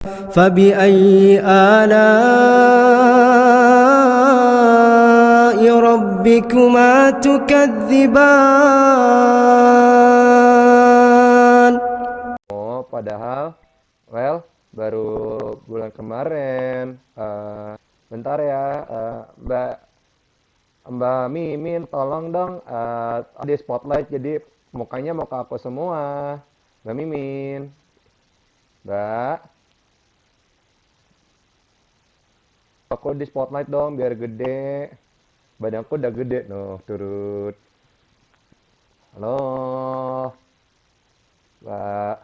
فبأي آلاء ربكما تكذبان. Oh, padahal, well, baru bulan kemarin. Bentar ya, Mbak Mbak Mimin, tolong dong di spotlight jadi mukanya mau ke aku semua. Mbak Mimin, Mbak, aku di spotlight dong biar gede. Badanku udah gede, noh, turut. Halo, Mbak.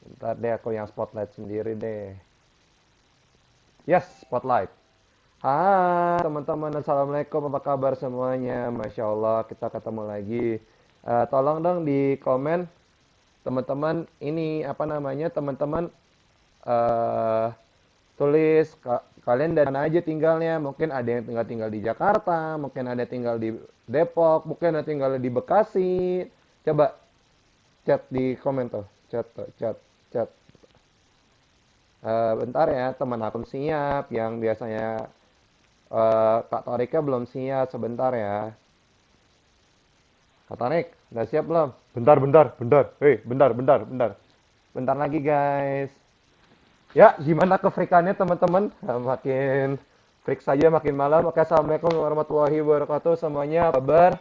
Bentar deh aku yang spotlight sendiri deh. Yes, spotlight. Hai teman-teman, Assalamualaikum, apa kabar semuanya? Masya Allah, kita ketemu lagi. Tolong dong di komen, teman-teman, ini apa namanya, teman-teman, eh tulis kalian dari mana aja tinggalnya. Mungkin ada yang tinggal di Jakarta, mungkin ada yang tinggal di Depok, mungkin ada yang tinggal di Bekasi. Coba chat di komen tuh, chat, tuh, chat. Bentar ya, teman aku siap, yang biasanya Kak Torika belum siap, sebentar ya. Kak Torik, udah siap belum? Bentar. Bentar. Bentar lagi guys. Ya, gimana kefrikannya teman-teman? Makin freak saja makin malam. Oke, Assalamualaikum warahmatullahi wabarakatuh semuanya. Apa kabar?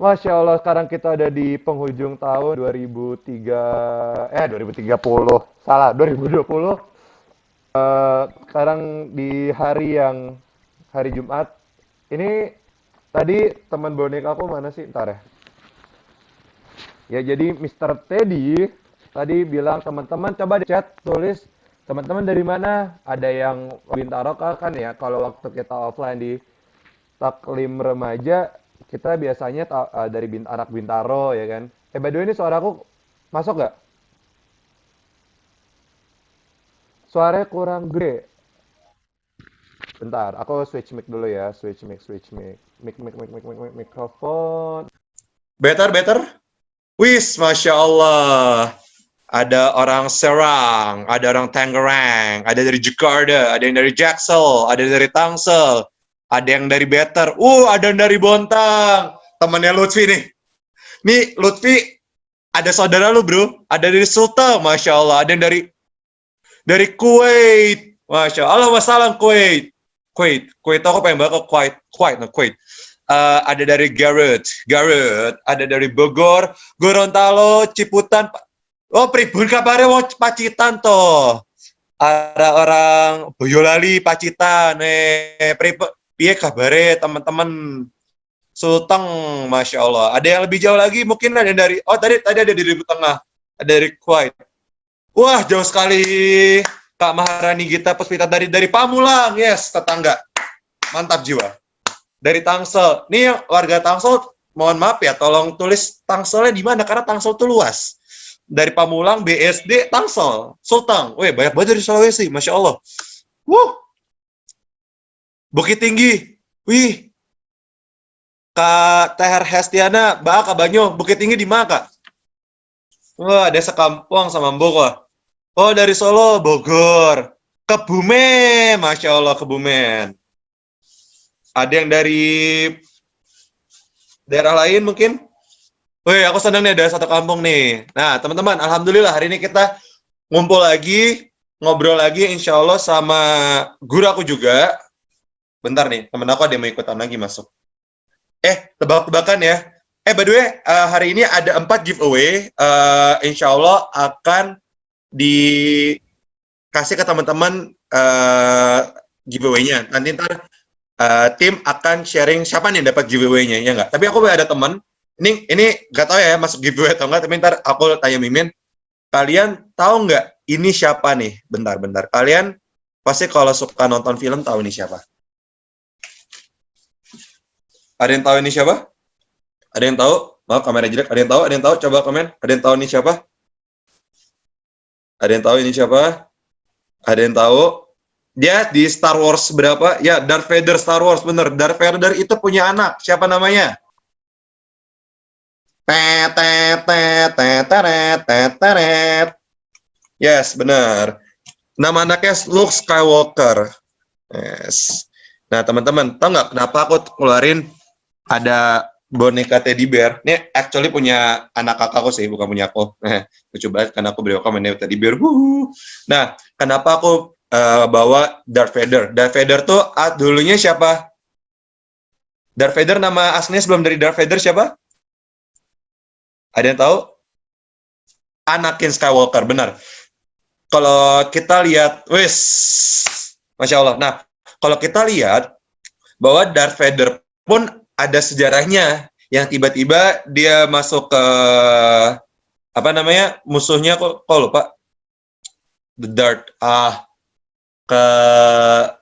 Masya Allah, sekarang kita ada di penghujung tahun 2030. Salah, 2020. Sekarang di hari Jumat. Ini tadi teman boneka aku mana sih? Ntar ya. Ya, jadi Mister Teddy tadi bilang teman-teman coba di chat tulis teman-teman dari mana? Ada yang Bintaro kan ya. Kalau waktu kita offline di taklim remaja kita biasanya dari anak Bintaro ya kan. By the way ini suaraku masuk nggak? Suaranya kurang gede. Bentar, aku switch mic dulu ya. Switch mic. Mikrofon. Better. Wis, Masya Allah. Ada orang Serang, ada orang Tangerang, ada dari Jakarta, ada yang dari Jaksel, ada dari Tangsel, ada yang dari Better, ada yang dari Bontang. Temannya Lutfi nih. Nih, Lutfi, ada saudara lu bro, ada dari Sultan, Masya Allah, ada yang dari Kuwait, Masya Allah, wassalam Kuwait, aku pengen banget ke Kuwait. Ada dari Garut, ada dari Bogor, Gorontalo, Ciputan. Oh, pribun kabarnya wong Pacitan toh. Ada orang Boyolali, Pacitan. Piye kabare teman-teman Sulteng, Masya Allah. Ada yang lebih jauh lagi, mungkin ada dari, tadi ada di Ribut Tengah. Ada dari Kuwait. Wah, jauh sekali. Kak Maharani Gita Puspita dari Pamulang, yes, tetangga. Mantap jiwa. Dari Tangsel. Nih yang warga Tangsel, mohon maaf ya, tolong tulis Tangselnya di mana karena Tangsel tuh luas. Dari Pamulang, BSD, Tangsel, Sulteng. Wih, banyak banget dari Sulawesi, Masya Allah. Bukit Tinggi. Wih, Kak Teher Hestiana, Kak Banyo, Bukit Tinggi di mana, Kak? Wah, ada sekampung sama Mbok. Oh, dari Solo, Bogor. Kebumen, Masya Allah, Kebumen. Ada yang dari daerah lain mungkin? Wih, aku senang nih ada satu kampung nih. Nah, teman-teman, Alhamdulillah hari ini kita ngumpul lagi, ngobrol lagi insya Allah sama guru aku juga. Bentar nih, temen aku ada yang mau ikutan lagi masuk. Tebak-tebakan ya. By the way, hari ini ada 4 giveaway. Insya Allah akan dikasih ke teman-teman giveaway-nya. Nanti ntar tim akan sharing siapa nih dapat giveaway-nya, ya nggak? Tapi aku ada teman, ini nggak tahu ya masuk giveaway atau nggak, tapi ntar aku tanya Mimin, kalian tahu nggak ini siapa nih? Bentar. Kalian pasti kalau suka nonton film tahu ini siapa? Ada yang tahu ini siapa? Ada yang tahu? Maaf, kamera jelek. Ada yang tahu? Ada yang tahu? Coba komen. Ada yang tahu ini siapa? Ada yang tahu ini siapa? Ada yang tahu? Dia di Star Wars berapa? Ya, Darth Vader Star Wars, bener. Darth Vader itu punya anak. Siapa namanya? Yes, bener. Nama anaknya Luke Skywalker. Yes. Nah, teman-teman, tau nggak kenapa aku keluarin ada boneka teddy bear? Ini actually punya anak kakakku sih, bukan punya aku. Lucu banget karena aku beli mainnya teddy bear. Nah, kenapa aku bawa Darth Vader? Darth Vader tuh dulunya siapa? Darth Vader nama aslinya sebelum dari Darth Vader siapa? Ada yang tahu? Anakin Skywalker, benar. Kalau kita lihat, wis, Masya Allah. Nah, kalau kita lihat bahwa Darth Vader pun ada sejarahnya yang tiba-tiba dia masuk ke apa namanya musuhnya kok lupa The Darth ke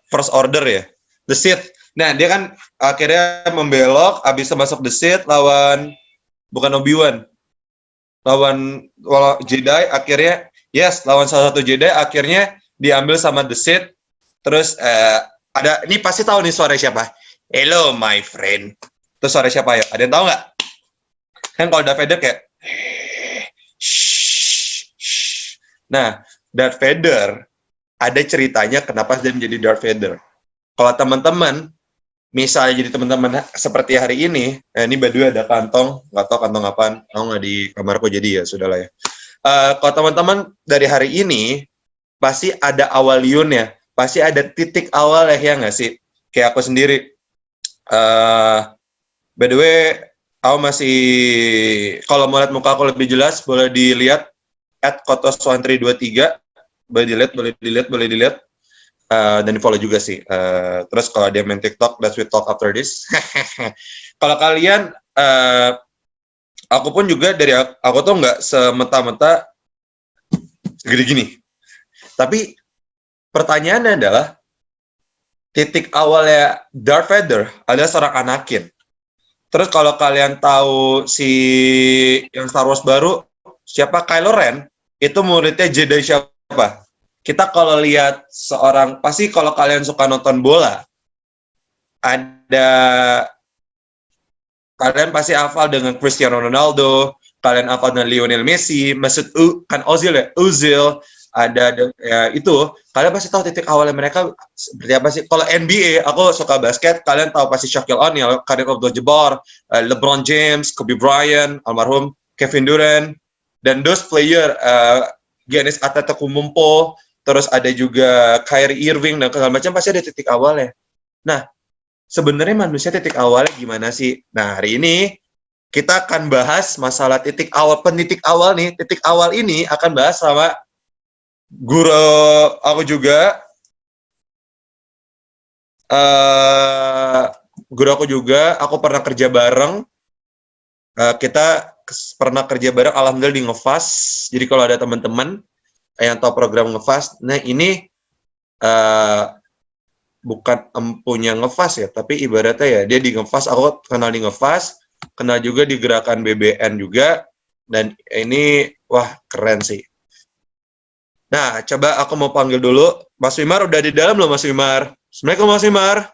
First Order ya, The Sith. Nah, dia kan akhirnya membelok, habis masuk The Sith lawan bukan Obi-Wan, lawan Jedi akhirnya lawan salah satu Jedi akhirnya diambil sama The Sith. Terus ada ini pasti tahu nih suara siapa? Hello my friend. Terus suara siapa ya? Ada yang tahu nggak? Kan kalau Darth Vader kayak nah, Darth Vader ada ceritanya kenapa dia menjadi Darth Vader. Kalau teman-teman misalnya jadi teman-teman seperti hari ini by the way ada kantong, nggak tahu kantong apaan, aku nggak di kamarku jadi ya sudahlah ya. Kalau teman-teman dari hari ini pasti ada awal liunnya, pasti ada titik awal ya nggak sih? Kayak aku sendiri. By the way, aku masih kalau mau lihat muka aku lebih jelas boleh dilihat @kotos1323, boleh dilihat. Dan di follow juga sih. Terus kalau dia main TikTok, let's we talk after this. Kalau kalian, aku pun juga dari aku tuh nggak semeta-meta segede gini. Tapi pertanyaannya adalah titik awalnya Darth Vader adalah seorang Anakin. Terus kalau kalian tahu si yang Star Wars baru, siapa Kylo Ren, itu muridnya Jedi siapa? Kita kalau lihat seorang, pasti kalau kalian suka nonton bola, kalian pasti hafal dengan Cristiano Ronaldo, kalian hafal dengan Lionel Messi, kan Ozil, ada ya, itu, kalian pasti tahu titik awalnya mereka seperti apa sih. Kalau NBA, aku suka basket, kalian tahu pasti Shaquille O'Neal, Kareem Abdul-Jabbar, LeBron James, Kobe Bryant, almarhum, Kevin Durant, dan those player, Giannis Antetokounmpo, terus ada juga Kyrie Irving dan segala macam, pasti ada titik awalnya. Nah, sebenarnya manusia titik awalnya gimana sih? Nah, hari ini kita akan bahas masalah titik awal, titik awal ini akan bahas sama guru aku juga, aku pernah kerja bareng, kita pernah kerja bareng, alhamdulillah di Ngefas. Jadi kalau ada teman-teman yang tahu program Ngefas, nah ini bukan empunya Ngefas ya, tapi ibaratnya ya dia di Ngefas, aku kenal di Ngefas, kenal juga di gerakan BBN juga, dan ini wah keren sih. Nah, coba aku mau panggil dulu, Mas Wimar udah di dalam belum Mas Wimar? Assalamualaikum Mas Wimar.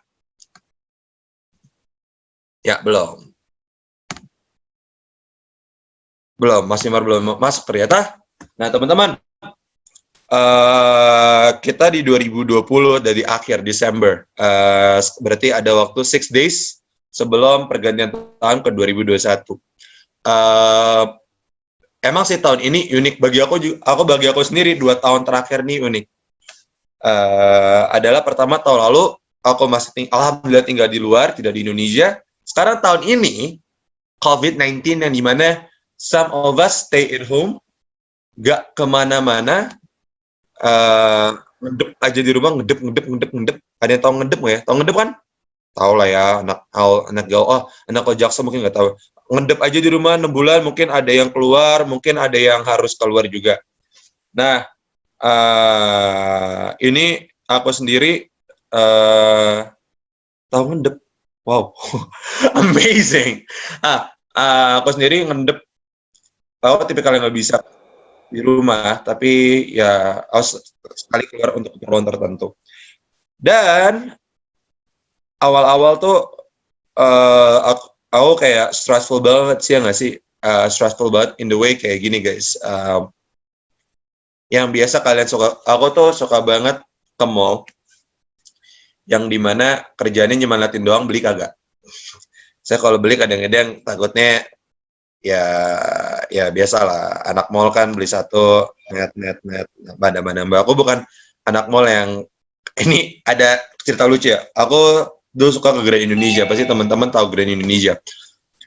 Ya, belum. Belum, Mas Wimar belum masuk ternyata. Nah, teman-teman, kita di 2020 dari akhir Desember, berarti ada waktu 6 days sebelum pergantian tahun ke 2021. Emang sih tahun ini unik bagi aku sendiri, 2 tahun terakhir nih unik. Adalah pertama tahun lalu aku masih alhamdulillah tinggal di luar, tidak di Indonesia. Sekarang tahun ini COVID-19 yang dimana some of us stay at home, gak kemana-mana, ngedep aja di rumah, ngedep. Ada yang tahu ngedep nggak ya? Tahu ngedep kan? Tahu lah ya, anak gaul. Anak Jaksel mungkin nggak tahu. Ngedep aja di rumah 6 bulan, mungkin ada yang keluar, mungkin ada yang harus keluar juga. Nah, ini aku sendiri tahu ngedep. Wow, amazing. Aku sendiri ngedep. Aku tipikal yang nggak bisa di rumah, tapi ya harus sekali keluar untuk keperluan tertentu. Dan awal-awal tuh aku kayak stressful banget sih ya nggak sih? Stressful banget in the way kayak gini guys. yang biasa kalian suka. Aku tuh suka banget ke mall, yang dimana kerjaannya cuma liatin doang, beli kagak. Saya kalau beli kadang-kadang takutnya ya ya biasalah, anak mall kan beli satu net mana mbak. Aku bukan anak mall yang ini ada cerita lucu ya. Aku dulu suka ke Grand Indonesia, pasti teman-teman tahu Grand Indonesia.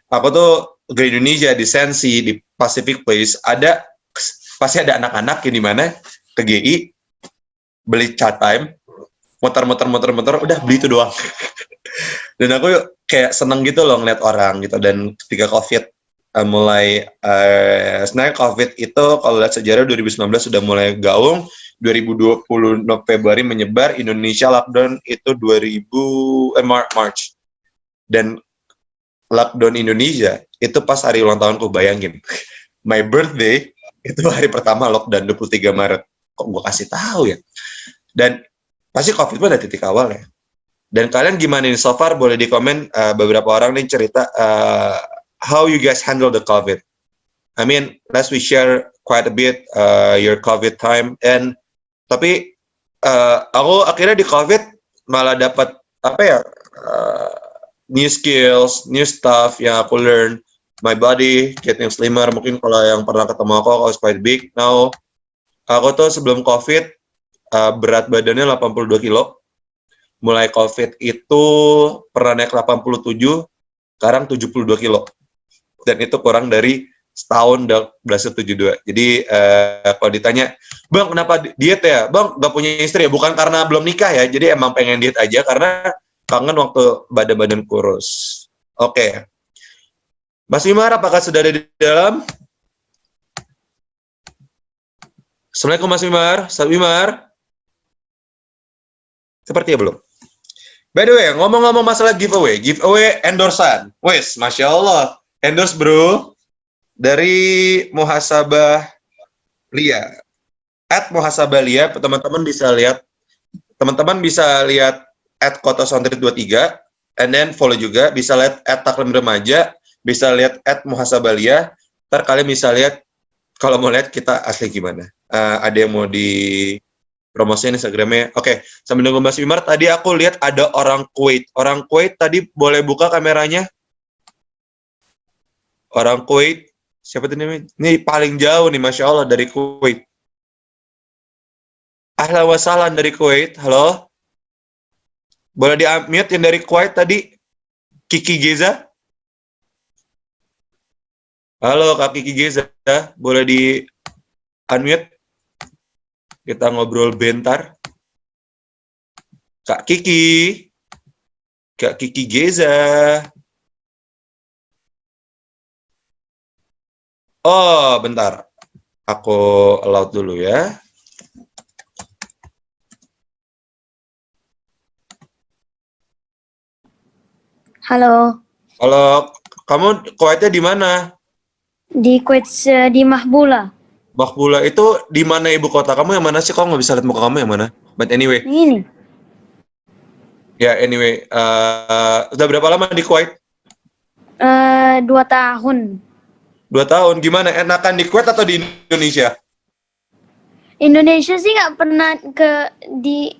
Aku tuh Grand Indonesia di Sensi, di Pacific Place, pasti ada anak-anak yang dimana ke GI beli chat time, muter, udah beli itu doang. Dan aku kayak seneng gitu loh ngeliat orang gitu. Dan ketika COVID sebenarnya COVID itu kalau lihat sejarah 2019 sudah mulai gaung, 2020 Februari menyebar, Indonesia lockdown itu March. Dan lockdown Indonesia itu pas hari ulang tahunku, bayangin. My birthday itu hari pertama lockdown 23 Maret. Kok gue kasih tahu ya? Dan pasti COVID pun ada titik awal ya. Dan kalian gimana nih so far? Boleh di komen beberapa orang nih cerita how you guys handle the COVID. I mean, let's we share quite a bit your COVID time. And tapi aku akhirnya di COVID malah dapat apa ya, new skills, new stuff yang aku learn. My body getting slimmer. Mungkin kalau yang pernah ketemu aku was quite big. Now aku tuh sebelum COVID berat badannya 82 kilo. Mulai COVID itu pernah naik 87, sekarang 72 kilo. Dan itu kurang dari setahun udah berhasil 72. Jadi kalau ditanya, Bang kenapa diet ya? Bang gak punya istri ya? Bukan karena belum nikah ya, jadi emang pengen diet aja karena kangen waktu badan-badan kurus. Oke. Mas Wimar, apakah sudah ada di dalam? Assalamualaikum Mas Wimar. Salam Wimar. Sepertinya belum. By the way, ngomong-ngomong masalah giveaway endorsan. Wes, Masya Allah. Endorse bro. Dari Muhasabah Lia. @muhasabah.lia, teman-teman bisa lihat @kotosantri23, and then follow juga, bisa lihat @taklim_remaja, bisa lihat @muhasabah.lia. Ntar kalian bisa lihat, kalau mau lihat kita asli gimana. Ada yang mau di promosiin Instagramnya. Oke, sambil nunggu Mas Wimar, tadi aku lihat ada orang Kuwait. Orang Kuwait tadi boleh buka kameranya? Orang Kuwait, siapa tuh namanya? Ini paling jauh nih, Masya Allah, dari Kuwait. Ahlan wa sahlan dari Kuwait, halo? Boleh di-unmute yang dari Kuwait tadi? Kiki Geza? Halo Kak Kiki Geza, boleh di-unmute? Kita ngobrol bentar. Kak Kiki Geza. Oh, bentar. Aku allow dulu ya. Halo, Kalau kamu Kuwaitnya di mana? di Kuwait di Mahbula. Makbula itu di mana ibu kota kamu yang mana sih? Kok nggak bisa lihat muka kamu yang mana? But anyway, Ini ya anyway, udah berapa lama di Kuwait? 2 tahun. 2 tahun. Gimana? Enakan di Kuwait atau di Indonesia? Indonesia sih nggak pernah di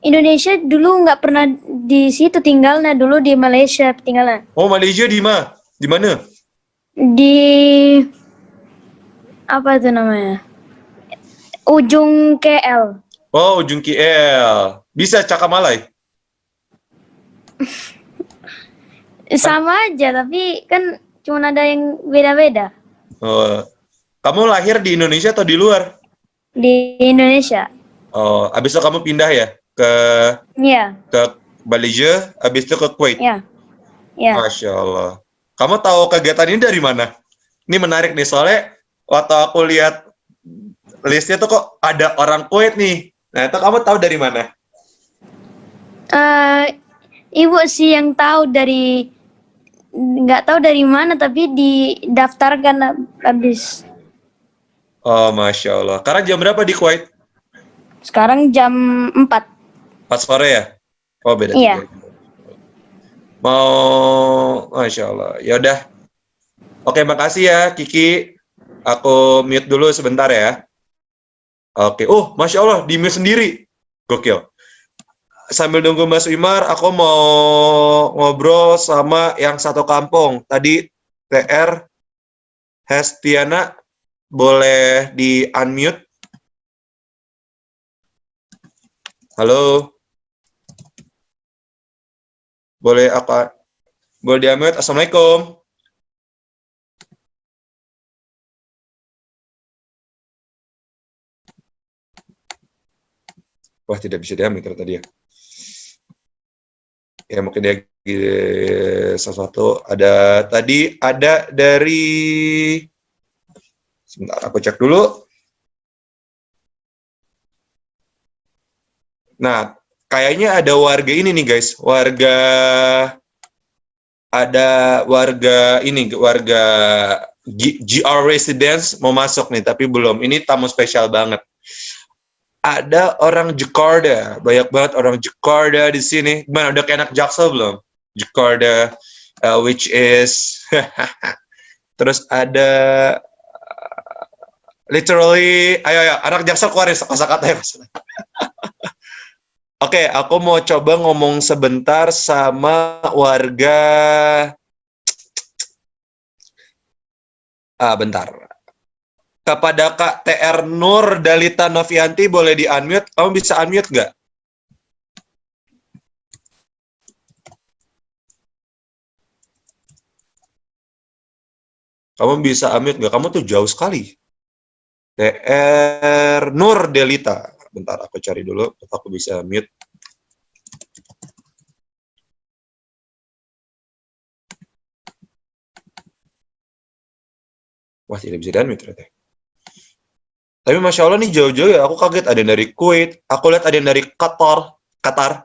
Indonesia dulu, nggak pernah di situ tinggalnya, dulu di Malaysia tinggalnya. Oh, Malaysia di mana? Di mana? Di apa itu namanya? Ujung KL. Oh, ujung KL. Bisa Cakamalai? Sama aja, tapi kan cuma ada yang beda-beda Oh, kamu lahir di Indonesia atau di luar? di Indonesia. Oh, abis itu kamu pindah ya ke Iya, Malaysia, abis itu ke Kuwait. iya, iya. Masya Allah. Kamu tahu kegiatan ini dari mana? Ini menarik nih, soalnya waktu aku lihat listnya tuh kok ada orang Kuwait nih. Nah, itu kamu tahu dari mana? Ibu sih yang tahu dari, nggak tahu dari mana, tapi didaftarkan habis. Oh, Masya Allah. Sekarang jam berapa di Kuwait? Sekarang jam 4. 4 sore ya? Oh, beda Iya. 3. Mau, Masya Allah. Ya udah. Oke, makasih ya, Kiki. Aku mute dulu sebentar ya. Oke. Oh, Masya Allah, di mute sendiri. Gokil. Sambil nunggu Mas Wimar, aku mau ngobrol sama yang satu kampung. Tadi TR Hestiana, boleh di-unmute? Halo? Boleh di-unmute? Assalamualaikum. Wah, tidak bisa di-unmute tadi ya. Ya, mungkin dia sesuatu. Tadi ada dari... Sebentar, aku cek dulu. Nah, kayaknya ada warga ini nih guys, warga GR Residence mau masuk nih, tapi belum. Ini tamu spesial banget. Ada orang Jakarta, banyak banget orang Jakarta di sini. Gimana, udah kayak anak Jaksel belum? Jakarta, which is... Terus ada... literally, ayo, anak Jaksel keluarin kata-katanya. Oke, aku mau coba ngomong sebentar sama warga. Bentar. Kepada Kak TR Nur Dalita Novianti, boleh di-unmute? Kamu bisa unmute nggak? Kamu bisa unmute nggak? Kamu tuh jauh sekali. TR Nur Delita. Bentar, aku cari dulu. Aku bisa mute. Wah, tidak bisa di-unmute ternyata. Tapi Masya Allah nih jauh-jauh ya. Aku kaget ada yang dari Kuwait. Aku lihat ada yang dari Qatar.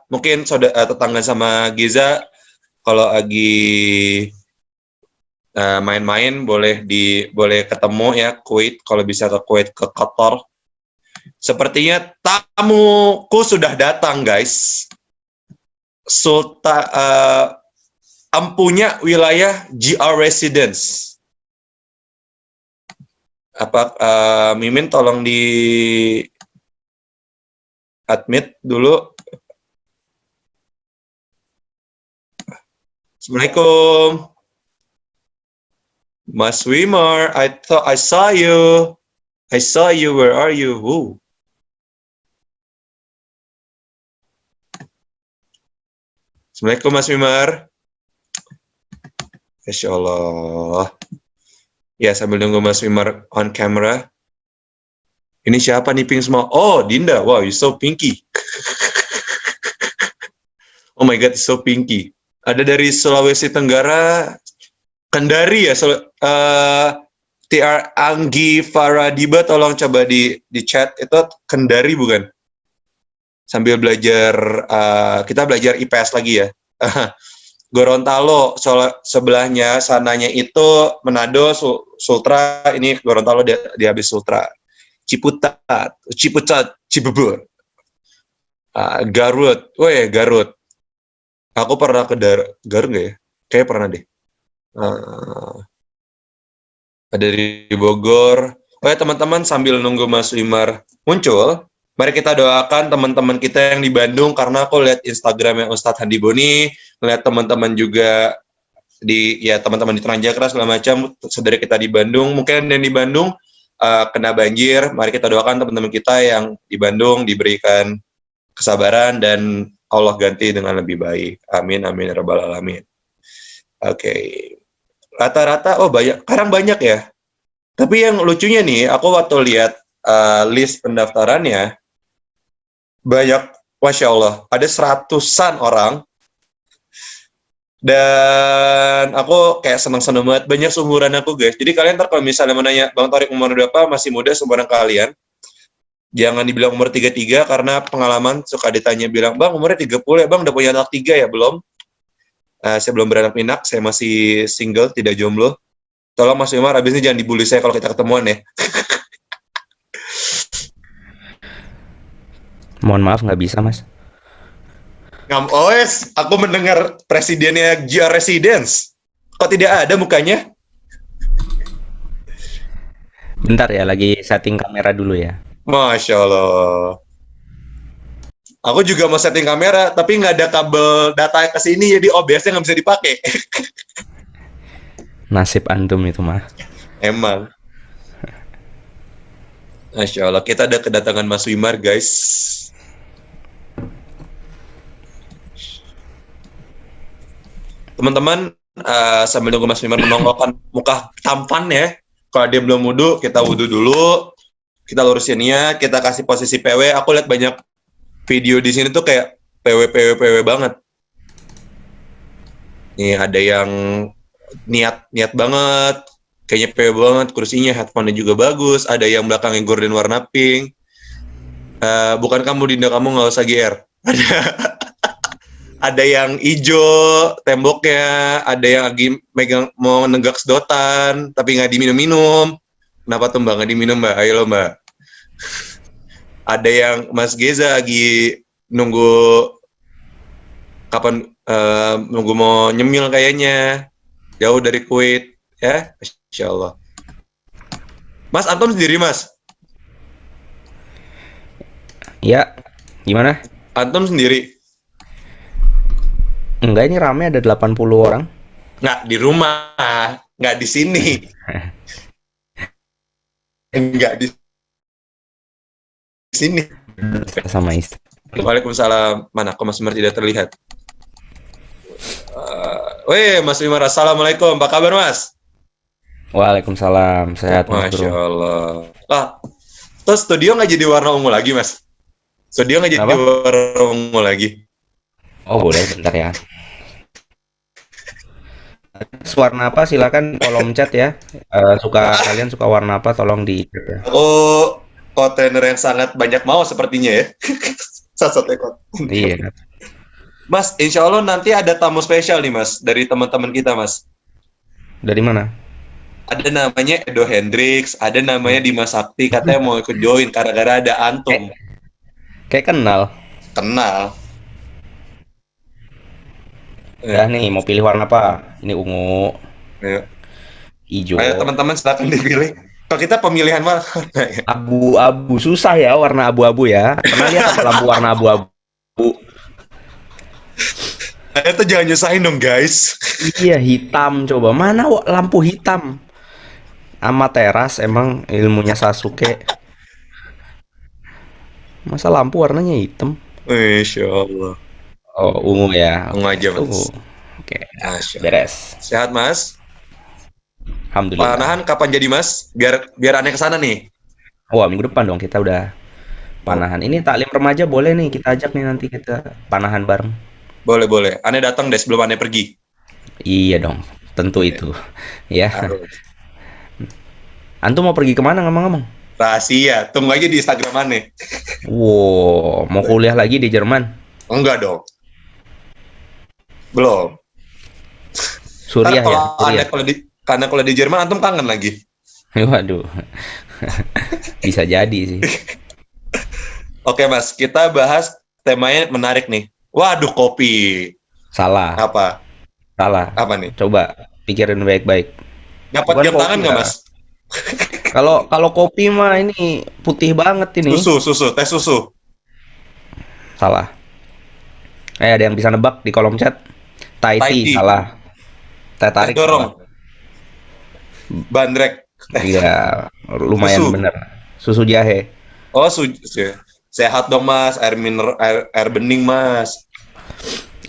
Mungkin saudara tetangga sama Giza. Kalau lagi main-main boleh ketemu ya Kuwait. Kalau bisa ke Kuwait, ke Qatar. Sepertinya tamuku sudah datang, guys. Empunya wilayah GR Residence. Mimin tolong di admit dulu. Assalamualaikum. Mas Wimar, I thought I saw you. I saw you. Where are you? Woo. Assalamualaikum Mas Wimar. Masya Allah. Ya, sambil nunggu Mas Wimar on camera. Ini siapa nih pink semua? Oh, Dinda. Wow, you so pinky. Oh my God, so pinky. Ada dari Sulawesi Tenggara, Kendari ya. TR Anggi Faradiba, tolong coba di chat. Itu Kendari bukan? Sambil belajar, kita belajar IPS lagi ya. Gorontalo, sebelahnya, sananya itu Manado, Sultra, ini Gorontalo di habis Sultra. Ciputat, Cibubur. Garut, Garut. Aku pernah ke Garut nggak ya? Kayaknya pernah deh. Ada di Bogor. Oh ya teman-teman, sambil nunggu Mas Wimar muncul, mari kita doakan teman-teman kita yang di Bandung, karena aku lihat Instagramnya Ustadz Handi Boni, lihat teman-teman juga teman-teman di Transjakarta segala macam, saudara kita di Bandung, mungkin yang di Bandung kena banjir, mari kita doakan teman-teman kita yang di Bandung diberikan kesabaran dan Allah ganti dengan lebih baik. Amin, amin, ya rabbal alamin. Oke. Rata-rata, sekarang banyak ya. Tapi yang lucunya nih, aku waktu lihat list pendaftarannya, banyak, Masya Allah, ada 100-an orang. Dan aku kayak seneng-seneng banget, banyak seumuran aku guys. Jadi kalian kalau misalnya menanya, Bang Torik umur berapa, masih muda seumuran kalian. Jangan dibilang umur 33, karena pengalaman suka ditanya bilang, Bang umurnya 30 ya, Bang udah punya anak 3 ya? Belum. Saya belum beranak pinak, saya masih single, tidak jomblo. Tolong Mas Wimar, abis ini jangan dibully saya kalau kita ketemuan ya. Mohon maaf, nggak bisa, Mas. Aku mendengar presidennya GR Residence. Kok tidak ada mukanya? Bentar ya, lagi setting kamera dulu ya. Masya Allah. Aku juga mau setting kamera, tapi nggak ada kabel data ke sini, jadi OBS-nya nggak bisa dipakai. Nasib antum itu mah. Emang. Masya Allah, kita ada kedatangan Mas Wimar, guys. Teman-teman, sambil nunggu Mas Wimar menongolkan muka tampan ya. Kalau dia belum wudhu, kita wudhu dulu. Kita lurusin niat, kita kasih posisi PW. Aku lihat banyak video di sini tuh kayak PW banget. Nih ada yang niat banget, kayaknya PW banget, kursinya, headphone-nya juga bagus. Ada yang belakangnya gorden warna pink. Bukan kamu Dinda, kamu nggak usah GR. Ada yang hijau temboknya, ada yang lagi megang mau nenggak sedotan tapi nggak diminum-minum. Kenapa tuh Mbak nggak diminum Mbak? Ayo lo Mbak. Ada yang Mas Geza lagi nunggu kapan nunggu mau nyemil kayaknya, jauh dari Kuwait ya, Masya Allah. Mas Anton sendiri Mas? Ya, gimana? Anton sendiri? Enggak, ini rame ada 80 orang. Nggak di rumah, nggak di sini. Nggak di sini. Sama istri. Waalaikumsalam. Mana kok Mas Wimar tidak terlihat? Weh, Mas Wimar, assalamualaikum. Apa kabar Mas? Waalaikumsalam, sehat Mas Masya Bro. Allah. Terus studio nggak jadi warna ungu lagi Mas? Studio nggak jadi Kenapa? warna ungu lagi? Oh boleh, bentar ya. Warna apa? Silakan kolom chat ya. Kalian suka warna apa? Tolong di chat ya. Oh, kontainer yang sangat banyak mau sepertinya ya. Satu ekor. Iya. Mas, insya Allah nanti ada tamu spesial nih Mas, dari teman-teman kita Mas. Dari mana? Ada namanya Edo Hendrix, ada namanya Dimas Sakti, katanya mau ikut join gara-gara ada Antum. Kayak kenal. Kenal. Ya nih, mau pilih warna apa? Ini ungu, Ayo, hijau, ayo teman-teman silakan dipilih. Kalau kita pemilihan warna ya. abu-abu. Susah ya warna abu-abu ya. Pernah lihat apa lampu warna abu-abu? Itu jangan nyusahin dong guys. Iya, hitam coba. Mana lampu hitam? Amaterasu emang ilmunya Sasuke. Masa lampu warnanya hitam? Masya Allah. Oh, ungu ya. Ungu aja Mas. Ungu. Oke, Masya Allah. beres. Sehat Mas? Alhamdulillah. Panahan kapan jadi Mas? Biar aneh ke sana nih. Wah, minggu depan dong kita udah panahan. Ini taklim remaja boleh nih kita ajak nih nanti kita panahan bareng. Boleh. Aneh datang deh sebelum aneh pergi. Iya dong, tentu itu. Ya. Harus. Antum mau pergi kemana ngomong-ngomong? Rahasia. Tunggu aja di Instagram aneh. Wow, mau kuliah lagi di Jerman? Enggak dong. Belum. Suriah Ntar ya? kalau aneh kalau di Jerman antum kangen lagi. Waduh. Bisa jadi sih. Oke Mas, kita bahas temanya menarik nih. Waduh, kopi. Salah, Apa? salah. Apa nih? Coba pikirin baik-baik. Dapat Bukan jam kopi tangan nggak lah. Mas? Kalau kopi mah ini putih banget ini. Susu, teh susu. Salah. Ada yang bisa nebak di kolom chat? Thai Thai tea. tea, salah. Teh Teh tarik dorong. salah. Bandrek. Iya, lumayan Susu. bener. Susu jahe. Oh, sehat dong Mas. Air bening Mas.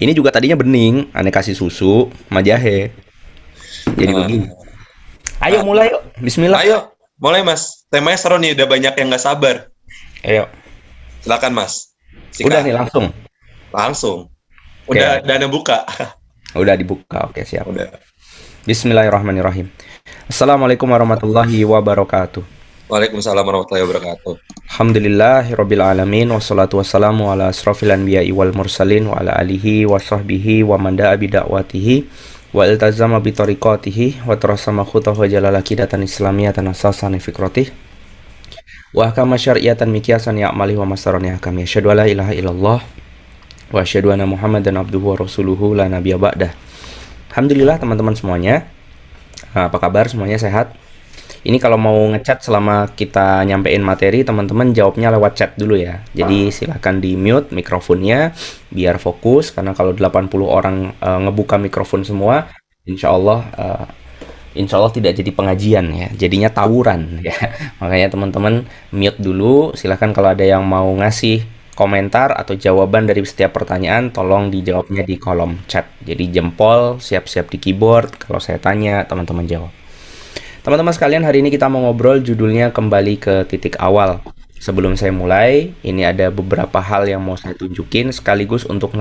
Ini juga tadinya bening, aneh kasih susu sama jahe. Jadi begini. Ayo mulai yuk. Bismillah. Ayo, mulai Mas. Temanya seru nih, udah banyak yang nggak sabar. Ayo. Silakan Mas. Udah nih langsung. Langsung. Udah Oke. dana buka. Udah dibuka. Oke, siap. Udah. Bismillahirrahmanirrahim. Assalamualaikum warahmatullahi wabarakatuh. Waalaikumsalam warahmatullahi wabarakatuh. Alhamdulillahirabbil alamin wassalatu wassalamu ala asrofil anbiya'i wal mursalin wa ala alihi wa sahbihi wa man da'a bi da'watihi wa iltazama bi tariqatihi wa tarasama khutahu wa jalala qidatan islamiyatan asasan fikrotih wa ahkama syar'iyatan miqyasan ya'mali wa masaran yahkam asyhadu alla ilaha illallah wa asyhadu anna muhammadan abduhu wa rasuluhu la nabiyya ba'dah. Alhamdulillah teman-teman semuanya. Apa kabar semuanya, sehat? Ini kalau mau ngechat selama kita nyampein materi, teman-teman jawabnya lewat chat dulu ya. Jadi silahkan di mute mikrofonnya biar fokus, karena kalau 80 orang ngebuka mikrofon semua, insya Allah insya Allah tidak jadi pengajian ya, jadinya tawuran ya. Makanya teman-teman mute dulu. Silahkan kalau ada yang mau ngasih komentar atau jawaban dari setiap pertanyaan, tolong dijawabnya di kolom chat. Jadi jempol siap-siap di keyboard. Kalau saya tanya, teman-teman jawab. Teman-teman sekalian, hari ini kita mau ngobrol judulnya kembali ke titik awal. Sebelum saya mulai, ini ada beberapa hal yang mau saya tunjukin sekaligus untuk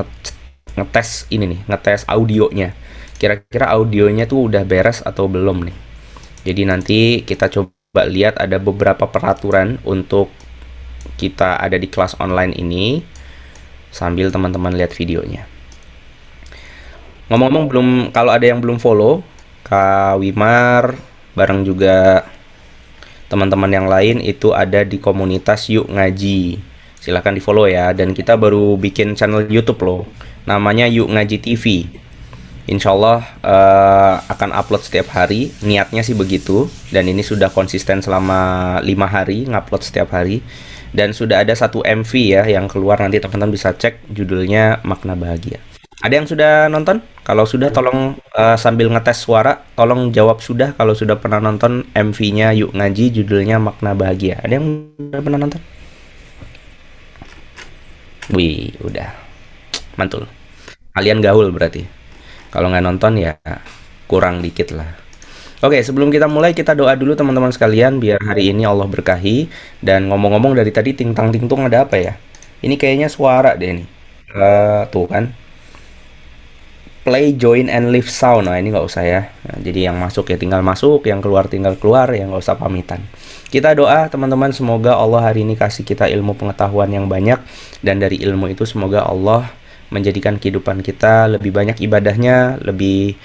ngetes ini nih, ngetes audionya. Kira-kira audionya tuh udah beres atau belum nih. Jadi nanti kita coba lihat ada beberapa peraturan untuk kita ada di kelas online ini sambil teman-teman lihat videonya. Ngomong-ngomong, kalau ada yang belum follow, Kak Wimar bareng juga teman-teman yang lain itu ada di komunitas Yuk Ngaji. Silahkan di follow ya. Dan kita baru bikin channel YouTube loh, namanya Yuk Ngaji TV. Insya Allah akan upload setiap hari. Niatnya sih begitu. Dan ini sudah konsisten selama 5 hari ngupload setiap hari. Dan sudah ada 1 MV ya yang keluar, nanti teman-teman bisa cek, judulnya Makna Bahagia. Ada yang sudah nonton? Kalau sudah tolong sambil ngetes suara, tolong jawab sudah kalau sudah pernah nonton MV-nya Yuk Ngaji judulnya Makna Bahagia. Ada yang udah pernah nonton? Wih, udah. Mantul. Kalian gaul berarti. Kalau nggak nonton ya kurang dikit lah. Oke, sebelum kita mulai kita doa dulu teman-teman sekalian biar hari ini Allah berkahi. Dan ngomong-ngomong dari tadi ting-tang ting-tung ada apa ya? Ini kayaknya suara deh nih. Tuh kan. Play, join, and leave sound. Nah ini nggak usah ya. Nah, jadi yang masuk ya tinggal masuk, yang keluar tinggal keluar, yang nggak usah pamitan. Kita doa teman-teman, semoga Allah hari ini kasih kita ilmu pengetahuan yang banyak, dan dari ilmu itu semoga Allah menjadikan kehidupan kita lebih banyak ibadahnya, lebih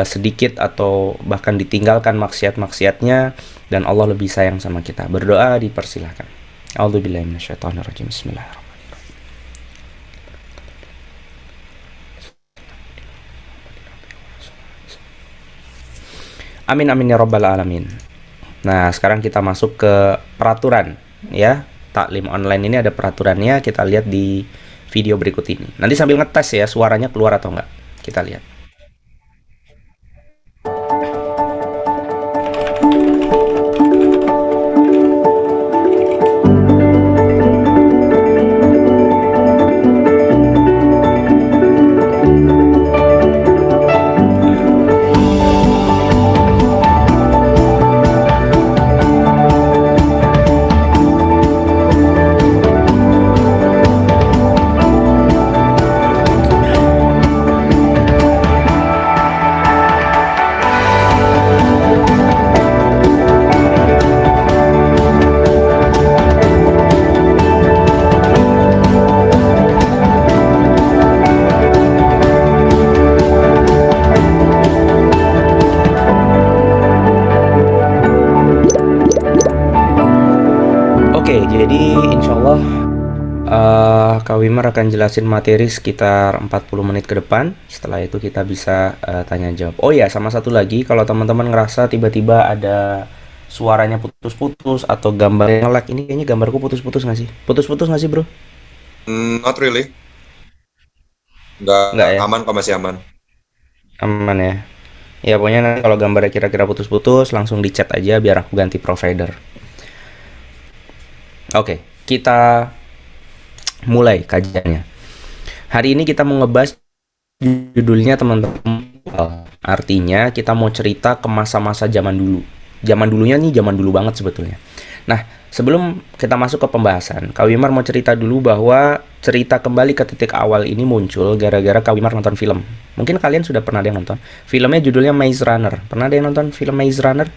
sedikit atau bahkan ditinggalkan maksiat-maksiatnya, dan Allah lebih sayang sama kita. Berdoa dipersilahkan. A'udzubillahi minasyaitonirrajim. Bismillahirrahmanirrahim. Amin amin ya rabbal alamin. Nah, sekarang kita masuk ke peraturan ya. Taklim online ini ada peraturannya, kita lihat di video berikut ini. Nanti sambil ngetes ya suaranya keluar atau enggak. Kita lihat. Oke, jadi insya Allah Kak Wimar akan jelasin materi sekitar 40 menit ke depan. Setelah itu kita bisa tanya jawab. Oh ya, sama satu lagi, kalau teman-teman ngerasa tiba-tiba ada suaranya putus-putus atau gambarnya lag, ini kayaknya gambarku putus-putus nggak sih? Putus-putus nggak sih bro? Not really. Nggak Nggak ya? aman kok, masih aman. Aman ya? Ya pokoknya nanti kalau gambarnya kira-kira putus-putus langsung di chat aja biar aku ganti provider. Oke, kita mulai kajiannya. Hari ini kita mau ngebahas judulnya teman-teman. Artinya kita mau cerita ke masa-masa zaman dulu. Zaman dulunya nih zaman dulu banget sebetulnya. Nah, sebelum kita masuk ke pembahasan, Kak Wimar mau cerita dulu bahwa cerita kembali ke titik awal ini muncul gara-gara Kak Wimar nonton film. Mungkin kalian sudah pernah ada yang nonton. Filmnya judulnya Maze Runner. Pernah ada yang nonton film Maze Runner?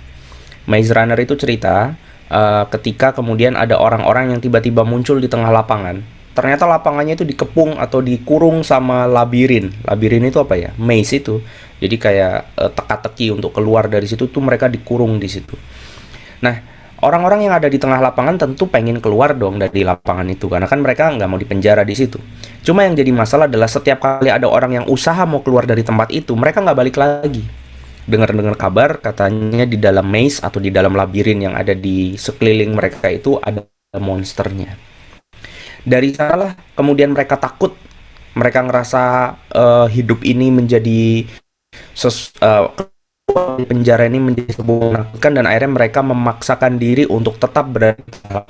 Maze Runner itu cerita ketika kemudian ada orang-orang yang tiba-tiba muncul di tengah lapangan. Ternyata lapangannya itu dikepung atau dikurung sama labirin. Labirin itu apa ya? Maze itu. Jadi kayak teka-teki untuk keluar dari situ tuh mereka dikurung di situ. Nah, orang-orang yang ada di tengah lapangan tentu pengen keluar dong dari lapangan itu, karena kan mereka nggak mau dipenjara di situ. Cuma yang jadi masalah adalah setiap kali ada orang yang usaha mau keluar dari tempat itu, mereka nggak balik lagi. dengar-dengar kabar katanya di dalam maze atau di dalam labirin yang ada di sekeliling mereka itu ada monsternya. Dari sanalah kemudian mereka takut, mereka ngerasa hidup ini menjadi di penjara ini menjadi sebuah menakutkan, dan akhirnya mereka memaksakan diri untuk tetap berada di dalam.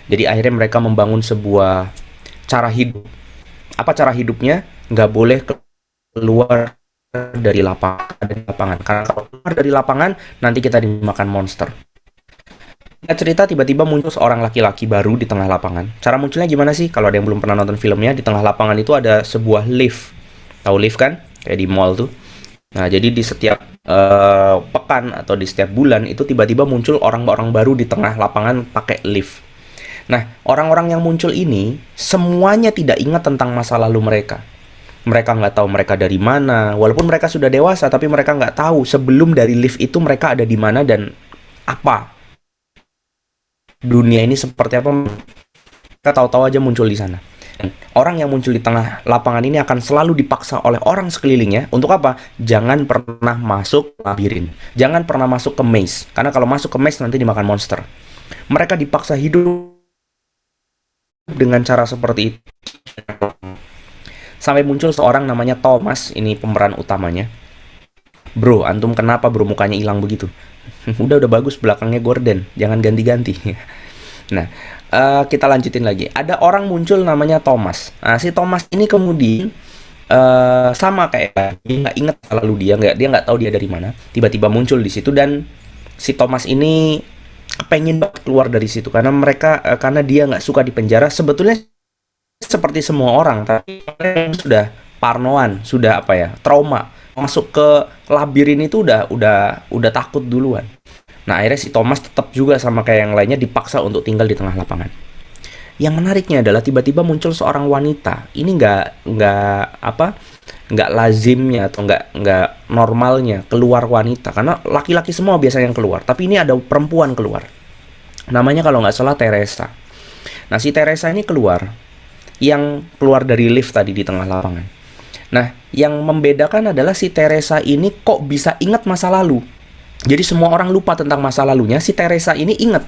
Jadi akhirnya mereka membangun sebuah cara hidup. Apa cara hidupnya? Nggak boleh keluar dari lapangan. Karena kalau keluar dari lapangan, nanti kita dimakan monster. Kita cerita tiba-tiba muncul seorang laki-laki baru di tengah lapangan. Cara munculnya gimana sih? Kalau ada yang belum pernah nonton filmnya, di tengah lapangan itu ada sebuah lift. Tahu lift kan? Kayak di mall tuh. Nah, jadi di setiap pekan atau di setiap bulan itu tiba-tiba muncul orang-orang baru di tengah lapangan pakai lift. Nah, orang-orang yang muncul ini semuanya tidak ingat tentang masa lalu mereka. Mereka nggak tahu mereka dari mana. Walaupun mereka sudah dewasa, tapi mereka nggak tahu sebelum dari lift itu mereka ada di mana dan apa. Dunia ini seperti apa. Kita tahu-tahu aja muncul di sana. Orang yang muncul di tengah lapangan ini akan selalu dipaksa oleh orang sekelilingnya. Untuk apa? Jangan pernah masuk labirin. Jangan pernah masuk ke maze. Karena kalau masuk ke maze nanti dimakan monster. Mereka dipaksa hidup dengan cara seperti itu. Sampai muncul seorang namanya Thomas. Ini pemeran utamanya. Bro, antum kenapa bro mukanya hilang begitu? Udah bagus, belakangnya gorden. Jangan ganti-ganti. Nah, kita lanjutin lagi. Ada orang muncul namanya Thomas. Nah, si Thomas ini kemudian sama kayak dia nggak inget lalu dia nggak tahu dia dari mana. Tiba-tiba muncul di situ dan si Thomas ini pengen banget keluar dari situ karena dia nggak suka di penjara. Sebetulnya seperti semua orang, tapi sudah parnoan, sudah trauma. Masuk ke labirin itu udah takut duluan. Nah, akhirnya si Thomas tetap juga sama kayak yang lainnya dipaksa untuk tinggal di tengah lapangan. Yang menariknya adalah tiba-tiba muncul seorang wanita. Ini nggak lazimnya atau nggak normalnya keluar wanita, karena laki-laki semua biasanya yang keluar. Tapi ini ada perempuan keluar. Namanya kalau nggak salah Teresa. Nah, si Teresa ini keluar dari lift tadi di tengah lapangan. Nah, yang membedakan adalah si Teresa ini kok bisa ingat masa lalu. Jadi semua orang lupa tentang masa lalunya. Si Teresa ini ingat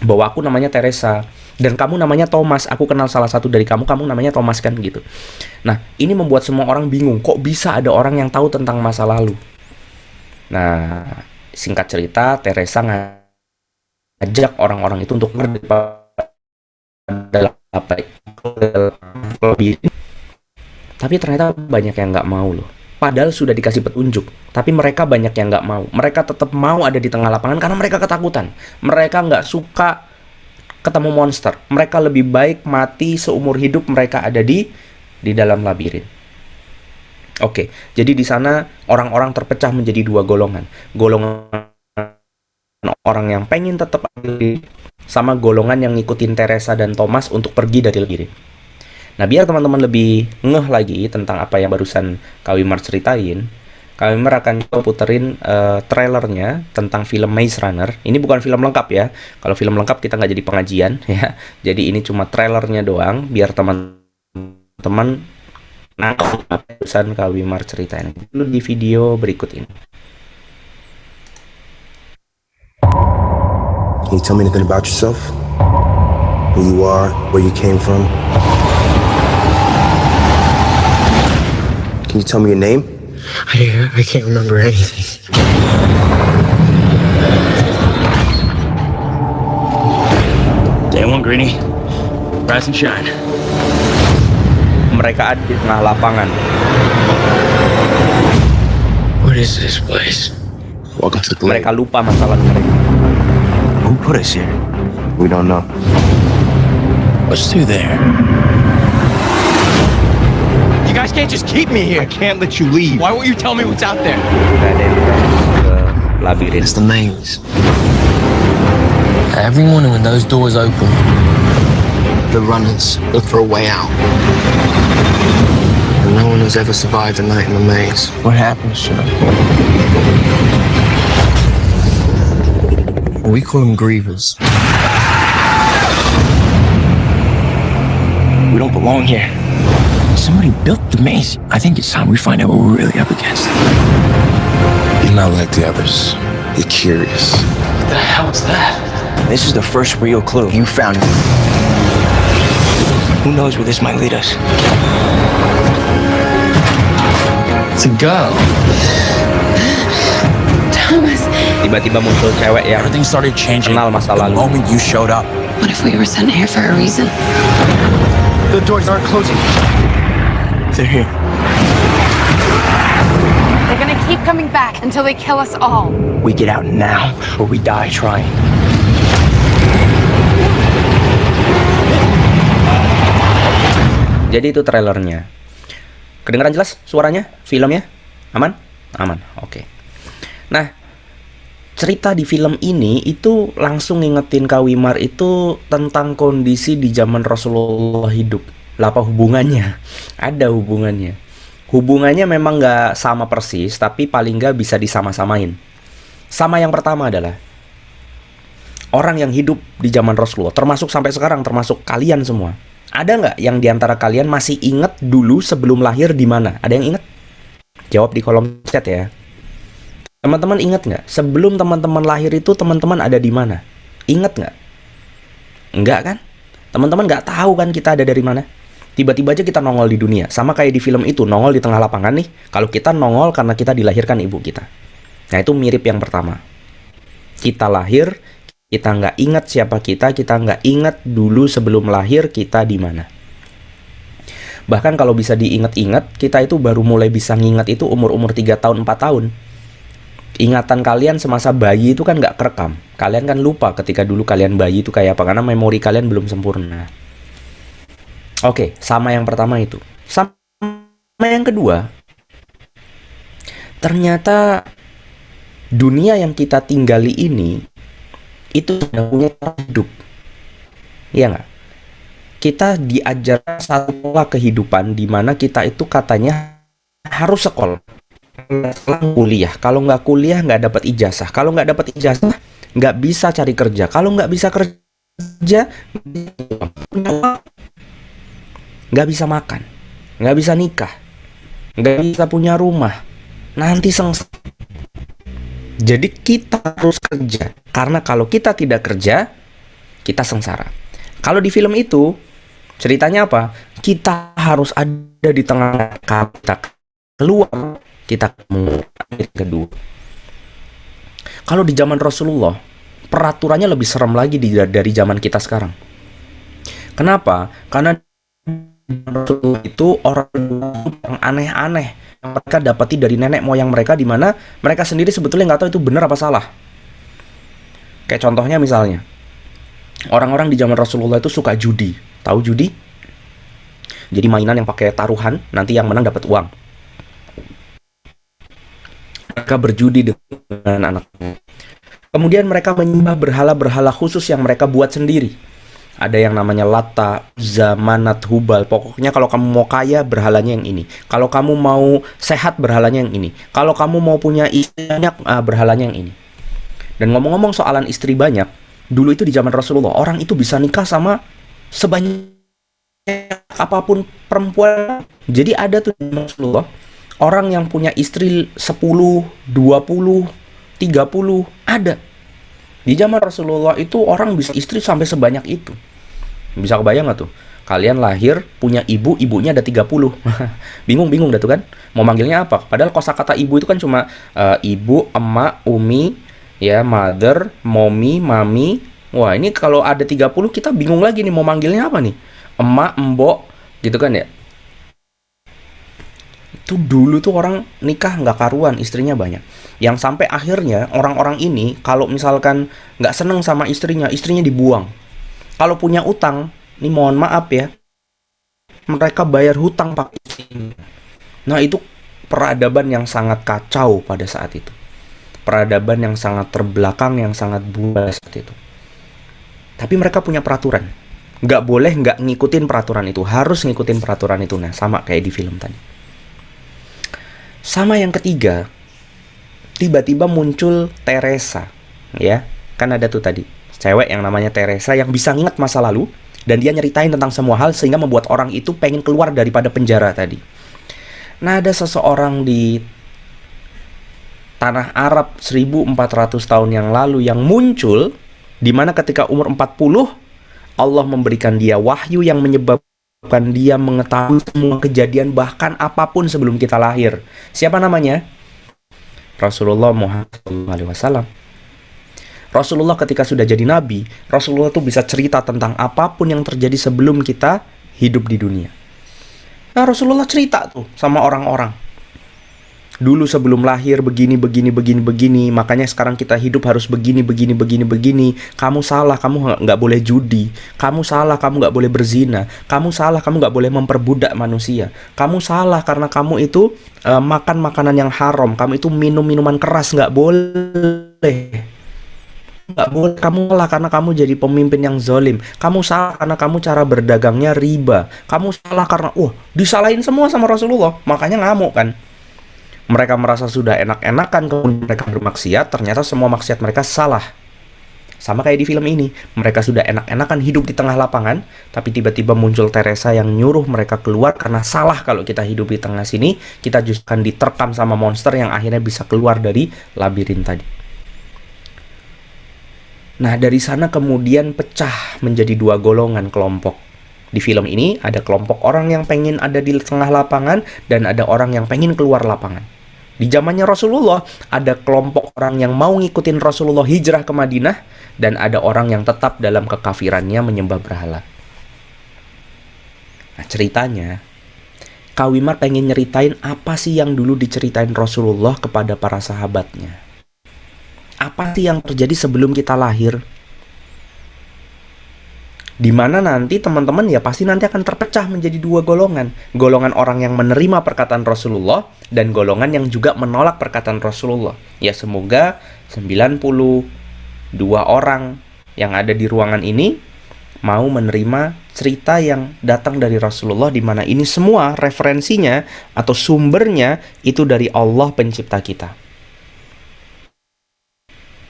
bahwa aku namanya Teresa dan kamu namanya Thomas. Aku kenal salah satu dari kamu namanya Thomas kan gitu. Nah, ini membuat semua orang bingung. Kok bisa ada orang yang tahu tentang masa lalu? Nah, singkat cerita, Teresa ngajak orang-orang itu untuk lebih. Tapi ternyata banyak yang nggak mau loh. Padahal sudah dikasih petunjuk, tapi mereka banyak yang nggak mau. Mereka tetap mau ada di tengah lapangan karena mereka ketakutan. Mereka nggak suka ketemu monster. Mereka lebih baik mati seumur hidup mereka ada di dalam labirin. Oke, jadi di sana orang-orang terpecah menjadi dua golongan. Golongan orang yang pengen tetap ada sama golongan yang ngikutin Teresa dan Thomas untuk pergi dari labirin. Nah, biar teman-teman lebih ngeh lagi tentang apa yang barusan Kak Wimar ceritain, Kak Wimar akan puterin trailernya tentang film Maze Runner. Ini bukan film lengkap ya. Kalau film lengkap kita nggak jadi pengajian ya. Jadi ini cuma trailernya doang, biar teman-teman nangkep apa yang barusan Kak Wimar ceritain. Dulu di video berikut ini. Can you tell me anything about yourself? Who you are, where you came from? Can you tell me your name? I can't remember anything. Day one, Greenie. Rise and shine. Mereka ada di tengah lapangan. What is this place? Welcome to the lake. Mereka lupa masalah mereka. Who put us here? We don't know. What's through there? You guys can't just keep me here. I can't let you leave. Why won't you tell me what's out there? Udah ada yang ke labirin. It's the maze. Every morning when those doors open, the runners look for a way out. And no one has ever survived a night in the maze. What happens to them? We call them grievers. We don't belong here. Somebody built the maze. I think it's time we find out what we're really up against. You You're not like the others. You're curious. What the hell is that? This is the first real clue. You found it. Who knows where this might lead us? It's a girl. Thomas, Tiba-tiba muncul cewek yang Everything started changing kenal masa the lalu. moment you showed up. what if we were sent here for a reason? The doors aren't closing. They're here. They're gonna keep coming back until they kill us all. We get out now, or we die trying. Jadi itu trailernya. Kedengeran jelas suaranya? Filmnya? Aman? Aman, oke. Nah, cerita di film ini itu langsung ngingetin Kak Wimar itu tentang kondisi di zaman Rasulullah hidup. Lah apa hubungannya? Ada hubungannya. Hubungannya memang nggak sama persis, tapi paling nggak bisa disama-samain. Sama yang pertama adalah orang yang hidup di zaman Rasulullah, termasuk sampai sekarang, termasuk kalian semua. Ada nggak yang diantara kalian masih ingat dulu sebelum lahir di mana? Ada yang ingat? Jawab di kolom chat ya. Teman-teman ingat nggak? Sebelum teman-teman lahir itu teman-teman ada di mana? Ingat nggak? Enggak kan? Teman-teman nggak tahu kan kita ada dari mana? Tiba-tiba aja kita nongol di dunia. Sama kayak di film itu, nongol di tengah lapangan nih. Kalau kita nongol karena kita dilahirkan ibu kita. Nah itu mirip yang pertama. Kita lahir, kita nggak ingat siapa kita nggak ingat dulu sebelum lahir kita di mana. Bahkan kalau bisa diingat-ingat, kita itu baru mulai bisa ngingat itu umur-umur 3 tahun, 4 tahun. Ingatan kalian semasa bayi itu kan nggak kerekam. Kalian kan lupa ketika dulu kalian bayi itu kayak apa, karena memori kalian belum sempurna. Oke, sama yang pertama itu. Sama yang kedua, ternyata dunia yang kita tinggali ini itu sudah punya hidup. Iya nggak? Kita diajar satu pola kehidupan di mana kita itu katanya harus sekolah, kuliah. Kalau nggak kuliah nggak dapat ijazah. Kalau nggak dapat ijazah nggak bisa cari kerja. Kalau nggak bisa kerja nggak bisa makan, nggak bisa nikah, nggak bisa punya rumah. Nanti sengsara. Jadi kita harus kerja, karena kalau kita tidak kerja, kita sengsara. Kalau di film itu, ceritanya apa? Kita harus ada di tengah, kita keluar, kita kedua. Kalau di zaman Rasulullah, peraturannya lebih serem lagi dari zaman kita sekarang. Kenapa? Karena Rasulullah itu orang yang aneh-aneh yang mereka dapati dari nenek moyang mereka, di mana mereka sendiri sebetulnya nggak tahu itu benar apa salah. Kayak contohnya misalnya, orang-orang di zaman Rasulullah itu suka judi. Tahu judi? Jadi mainan yang pakai taruhan, nanti yang menang dapat uang. Mereka berjudi dengan anaknya. Kemudian mereka menyembah berhala-berhala khusus yang mereka buat sendiri. Ada yang namanya Lata, Uzza, Manat, Hubal. Pokoknya kalau kamu mau kaya, berhalanya yang ini. Kalau kamu mau sehat, berhalanya yang ini. Kalau kamu mau punya istri banyak, berhalanya yang ini. Dan ngomong-ngomong soalan istri banyak, dulu itu di zaman Rasulullah, orang itu bisa nikah sama sebanyak apapun perempuan. Jadi ada tuh di Rasulullah, orang yang punya istri 10, 20, 30, ada. Di zaman Rasulullah itu orang bisa istri sampai sebanyak itu. Bisa kebayang gak tuh? Kalian lahir, punya ibu, ibunya ada 30. Bingung dah tuh kan? Mau manggilnya apa? Padahal kosakata ibu itu kan cuma ibu, emak, umi, ya, mother, mommy, mami. Wah, ini kalau ada 30 kita bingung lagi nih mau manggilnya apa nih? Emak, mbok, gitu kan ya? Itu dulu tuh orang nikah nggak karuan, istrinya banyak. Yang sampai akhirnya orang-orang ini kalau misalkan nggak seneng sama istrinya dibuang. Kalau punya utang, ini mohon maaf ya, mereka bayar hutang pakai istrinya. Nah itu peradaban yang sangat kacau pada saat itu. Peradaban yang sangat terbelakang, yang sangat buas saat itu. Tapi mereka punya peraturan. Nggak boleh nggak ngikutin peraturan itu, harus ngikutin peraturan itu. Nah sama kayak di film tadi. Sama yang ketiga, tiba-tiba muncul Teresa, ya. Kan ada tuh tadi, cewek yang namanya Teresa yang bisa ingat masa lalu, dan dia nyeritain tentang semua hal sehingga membuat orang itu pengen keluar daripada penjara tadi. Nah, ada seseorang di tanah Arab 1400 tahun yang lalu yang muncul, di mana ketika umur 40 Allah memberikan dia wahyu yang menyebabkan dia mengetahui semua kejadian bahkan apapun sebelum kita lahir. Siapa namanya? Rasulullah Muhammad SAW. Rasulullah ketika sudah jadi nabi, Rasulullah tuh bisa cerita tentang apapun yang terjadi sebelum kita hidup di dunia. Nah, Rasulullah cerita tuh sama orang-orang. Dulu sebelum lahir begini, makanya sekarang kita hidup harus begini. Kamu salah, kamu nggak boleh judi. Kamu salah, kamu nggak boleh berzina. Kamu salah, kamu nggak boleh memperbudak manusia. Kamu salah karena kamu itu makan makanan yang haram. Kamu itu minum minuman keras, nggak boleh. Nggak boleh. Kamu salah karena kamu jadi pemimpin yang zalim. Kamu salah karena kamu cara berdagangnya riba. Kamu salah karena disalahin semua sama Rasulullah. Makanya ngamuk kan. Mereka merasa sudah enak-enakan, kemudian mereka bermaksiat, ternyata semua maksiat mereka salah. Sama kayak di film ini, mereka sudah enak-enakan hidup di tengah lapangan, tapi tiba-tiba muncul Teresa yang nyuruh mereka keluar karena salah kalau kita hidup di tengah sini, kita justru akan diterkam sama monster yang akhirnya bisa keluar dari labirin tadi. Nah, dari sana kemudian pecah menjadi dua golongan kelompok. Di film ini ada kelompok orang yang pengen ada di tengah lapangan dan ada orang yang pengen keluar lapangan. Di zamannya Rasulullah ada kelompok orang yang mau ngikutin Rasulullah hijrah ke Madinah dan ada orang yang tetap dalam kekafirannya menyembah berhala. Nah, ceritanya Kak Wimar pengen nyeritain apa sih yang dulu diceritain Rasulullah kepada para sahabatnya. Apa sih yang terjadi sebelum kita lahir? Dimana nanti teman-teman ya pasti nanti akan terpecah menjadi dua golongan. Golongan orang yang menerima perkataan Rasulullah dan golongan yang juga menolak perkataan Rasulullah. Ya semoga 92 orang yang ada di ruangan ini mau menerima cerita yang datang dari Rasulullah, di mana ini semua referensinya atau sumbernya itu dari Allah pencipta kita.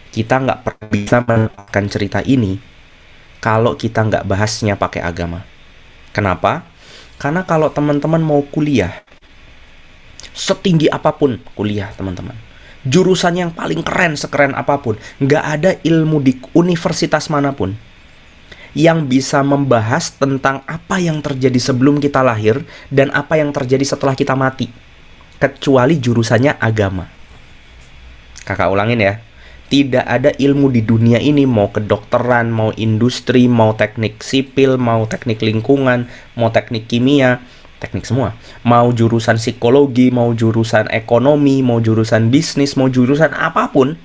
Kita nggak pernah bisa mendapatkan cerita ini kalau kita nggak bahasnya pakai agama. Kenapa? Karena kalau teman-teman mau kuliah, setinggi apapun kuliah teman-teman, jurusan yang paling keren, sekeren apapun, nggak ada ilmu di universitas manapun yang bisa membahas tentang apa yang terjadi sebelum kita lahir dan apa yang terjadi setelah kita mati, kecuali jurusannya agama. Kakak ulangin ya. Tidak ada ilmu di dunia ini, mau kedokteran, mau industri, mau teknik sipil, mau teknik lingkungan, mau teknik kimia, teknik semua. Mau jurusan psikologi, mau jurusan ekonomi, mau jurusan bisnis, mau jurusan apapun,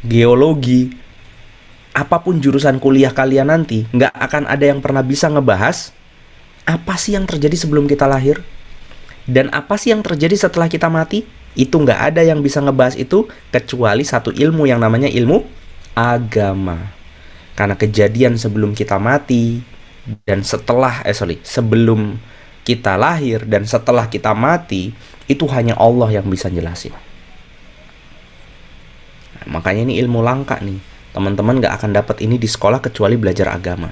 geologi, apapun jurusan kuliah kalian nanti, nggak akan ada yang pernah bisa ngebahas apa sih yang terjadi sebelum kita lahir dan apa sih yang terjadi setelah kita mati. Itu nggak ada yang bisa ngebahas itu kecuali satu ilmu yang namanya ilmu agama. Karena kejadian sebelum kita mati dan sebelum kita lahir dan setelah kita mati itu hanya Allah yang bisa jelasin. Nah, makanya ini ilmu langka nih. Teman-teman nggak akan dapat ini di sekolah kecuali belajar agama.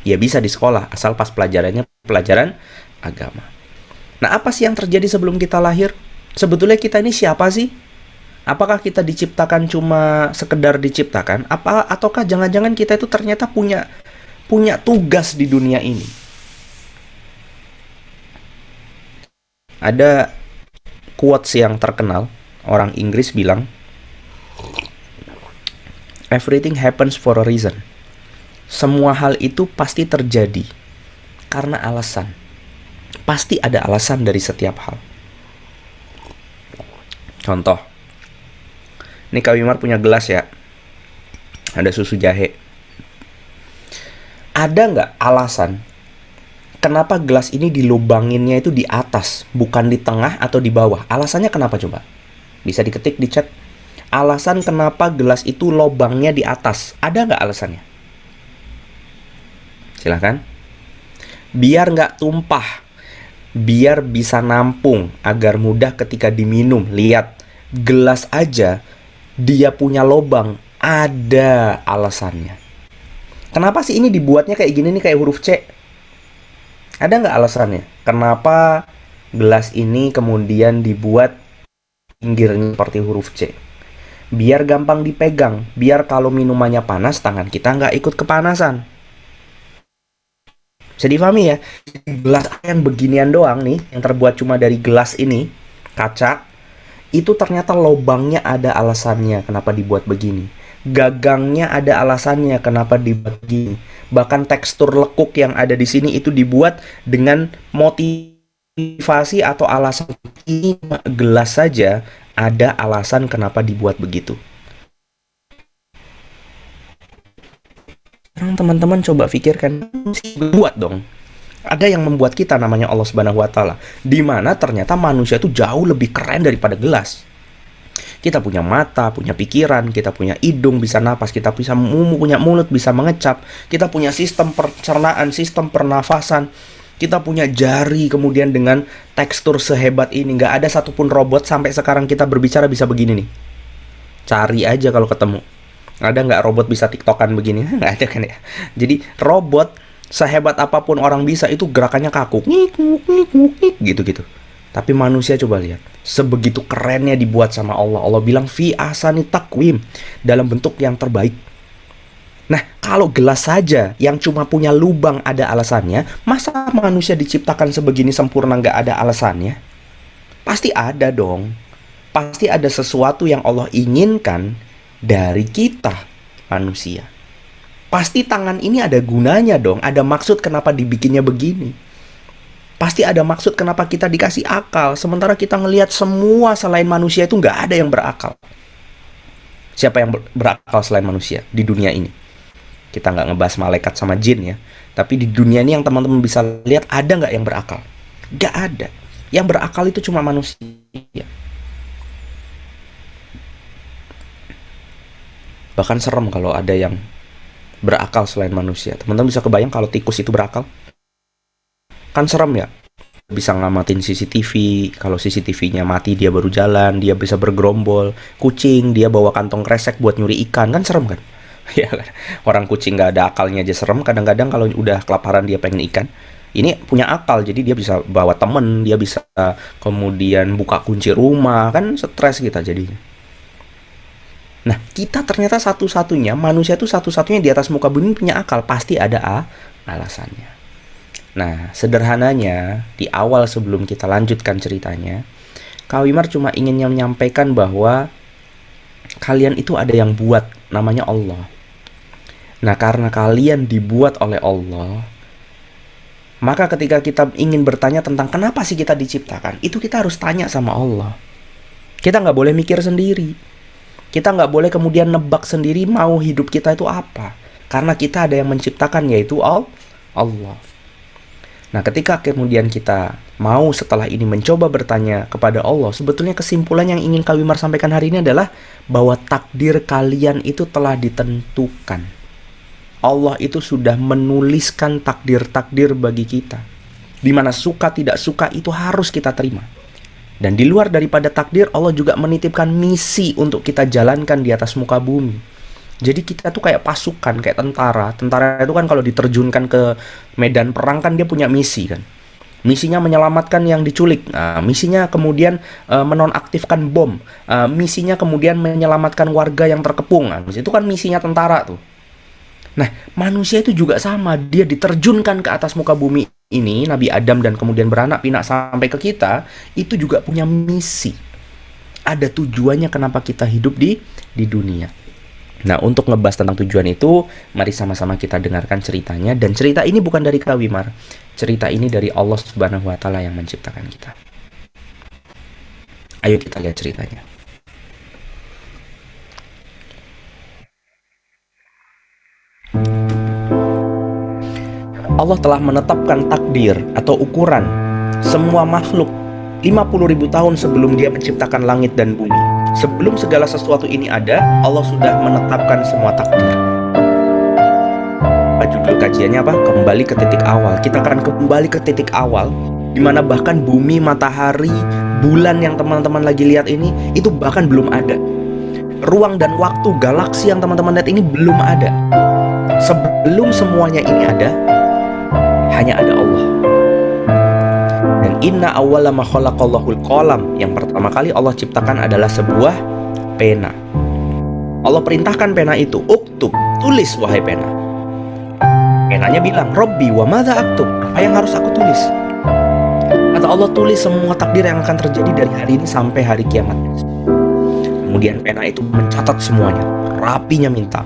Ya bisa di sekolah asal pas pelajarannya pelajaran agama. Nah, apa sih yang terjadi sebelum kita lahir? Sebetulnya kita ini siapa sih? Apakah kita diciptakan cuma sekedar diciptakan? Ataukah jangan-jangan kita itu ternyata punya tugas di dunia ini? Ada quotes yang terkenal, orang Inggris bilang, everything happens for a reason. Semua hal itu pasti terjadi karena alasan. Pasti ada alasan dari setiap hal. Contoh, ini Kak Wimar punya gelas ya, ada susu jahe. Ada nggak alasan kenapa gelas ini dilubanginnya itu di atas, bukan di tengah atau di bawah? Alasannya kenapa coba? Bisa diketik di chat. Alasan kenapa gelas itu lubangnya di atas, ada nggak alasannya? Silahkan. Biar nggak tumpah, biar bisa nampung, agar mudah ketika diminum. Lihat, gelas aja dia punya lubang, ada alasannya. Kenapa sih ini dibuatnya kayak gini nih, kayak huruf C? Ada nggak alasannya? Kenapa gelas ini kemudian dibuat pinggirnya seperti huruf C? biar gampang dipegang, biar kalau minumannya panas tangan kita nggak ikut kepanasan. Bisa difahami ya? Gelas yang beginian doang nih, yang terbuat cuma dari gelas ini, kaca, itu ternyata lubangnya ada alasannya kenapa dibuat begini. Gagangnya ada alasannya kenapa dibuat begini. Bahkan tekstur lekuk yang ada di sini itu dibuat dengan motivasi atau alasan. Ini gelas saja ada alasan kenapa dibuat begitu. Sekarang teman-teman coba pikirkan, buat dong. Ada yang membuat kita namanya Allah Subhanahu wa taala, di mana ternyata manusia itu jauh lebih keren daripada gelas. Kita punya mata, punya pikiran, kita punya hidung, bisa napas, kita bisa punya mulut, bisa mengecap, kita punya sistem pencernaan, sistem pernafasan, kita punya jari, kemudian dengan tekstur sehebat ini. Nggak ada satupun robot sampai sekarang kita berbicara bisa begini nih. Cari aja kalau ketemu. Ada nggak robot bisa tiktokan begini? Nggak ada kan ya. Jadi robot sehebat apapun orang bisa, itu gerakannya kaku, gitu-gitu. Tapi manusia coba lihat, sebegitu kerennya dibuat sama Allah. Allah bilang fi ahsani taqwim, dalam bentuk yang terbaik. Nah, kalau gelas saja yang cuma punya lubang ada alasannya, masa manusia diciptakan sebegini sempurna nggak ada alasannya? Pasti ada dong. Pasti ada sesuatu yang Allah inginkan dari kita manusia. Pasti tangan ini ada gunanya dong, ada maksud kenapa dibikinnya begini. Pasti ada maksud kenapa kita dikasih akal, sementara kita ngelihat semua selain manusia itu nggak ada yang berakal. Siapa yang berakal selain manusia di dunia ini? Kita nggak ngebahas malaikat sama jin ya, tapi di dunia ini yang teman-teman bisa lihat, ada nggak yang berakal? Nggak ada. Yang berakal itu cuma manusia. Bahkan serem kalau ada yang berakal selain manusia. Teman-teman bisa kebayang kalau tikus itu berakal? Kan serem ya. Bisa ngamatin CCTV, kalau CCTV-nya mati dia baru jalan, dia bisa bergerombol. Kucing, dia bawa kantong kresek buat nyuri ikan, kan serem kan? Ya kan? Orang kucing nggak ada akalnya aja serem. Kadang-kadang kalau udah kelaparan dia pengen ikan, ini punya akal, jadi dia bisa bawa temen, dia bisa kemudian buka kunci rumah, kan stres kita jadinya. Nah, kita ternyata satu-satunya, manusia itu satu-satunya di atas muka bumi punya akal, pasti ada alasannya. Nah, sederhananya, di awal sebelum kita lanjutkan ceritanya, Kak Wimar cuma ingin menyampaikan bahwa kalian itu ada yang buat, namanya Allah. Nah, karena kalian dibuat oleh Allah, maka ketika kita ingin bertanya tentang kenapa sih kita diciptakan, itu kita harus tanya sama Allah. Kita nggak boleh mikir sendiri. Kita nggak boleh kemudian nebak sendiri mau hidup kita itu apa. Karena kita ada yang menciptakan, yaitu Allah. Nah, ketika kemudian kita mau setelah ini mencoba bertanya kepada Allah, sebetulnya kesimpulan yang ingin Kak Wimar sampaikan hari ini adalah bahwa takdir kalian itu telah ditentukan. Allah itu sudah menuliskan takdir-takdir bagi kita. Dimana suka tidak suka itu harus kita terima. Dan di luar daripada takdir, Allah juga menitipkan misi untuk kita jalankan di atas muka bumi. Jadi kita tuh kayak pasukan, kayak tentara. Tentara itu kan kalau diterjunkan ke medan perang kan dia punya misi kan. Misinya menyelamatkan yang diculik. Misinya kemudian menonaktifkan bom. Misinya kemudian menyelamatkan warga yang terkepung. Itu kan misinya tentara tuh. Nah, manusia itu juga sama. Dia diterjunkan ke atas muka bumi ini, Nabi Adam dan kemudian beranak pinak sampai ke kita, itu juga punya misi. Ada tujuannya kenapa kita hidup di dunia. Nah, untuk ngebahas tentang tujuan itu, mari sama-sama kita dengarkan ceritanya. Dan cerita ini bukan dari Kak Wimar. Cerita ini dari Allah Subhanahu wa taala yang menciptakan kita. Ayo kita lihat ceritanya. Allah telah menetapkan takdir atau ukuran semua makhluk 50.000 tahun sebelum dia menciptakan langit dan bumi. Sebelum segala sesuatu ini ada, Allah sudah menetapkan semua takdir. Judul kajiannya apa? Kembali ke titik awal. Kita akan kembali ke titik awal, di mana bahkan bumi, matahari, bulan yang teman-teman lagi lihat ini, itu bahkan belum ada. Ruang dan waktu, galaksi yang teman-teman lihat ini belum ada. Sebelum semuanya ini ada, hanya ada Allah. Dan inna awwala ma khalaqallahul qalam, yang pertama kali Allah ciptakan adalah sebuah pena. Allah perintahkan pena itu, uktub, tulis wahai pena. Penanya bilang, Robbi wa madza aktub, apa yang harus aku tulis? Kata Allah, tulis semua takdir yang akan terjadi dari hari ini sampai hari kiamat. Kemudian pena itu mencatat semuanya, rapinya minta.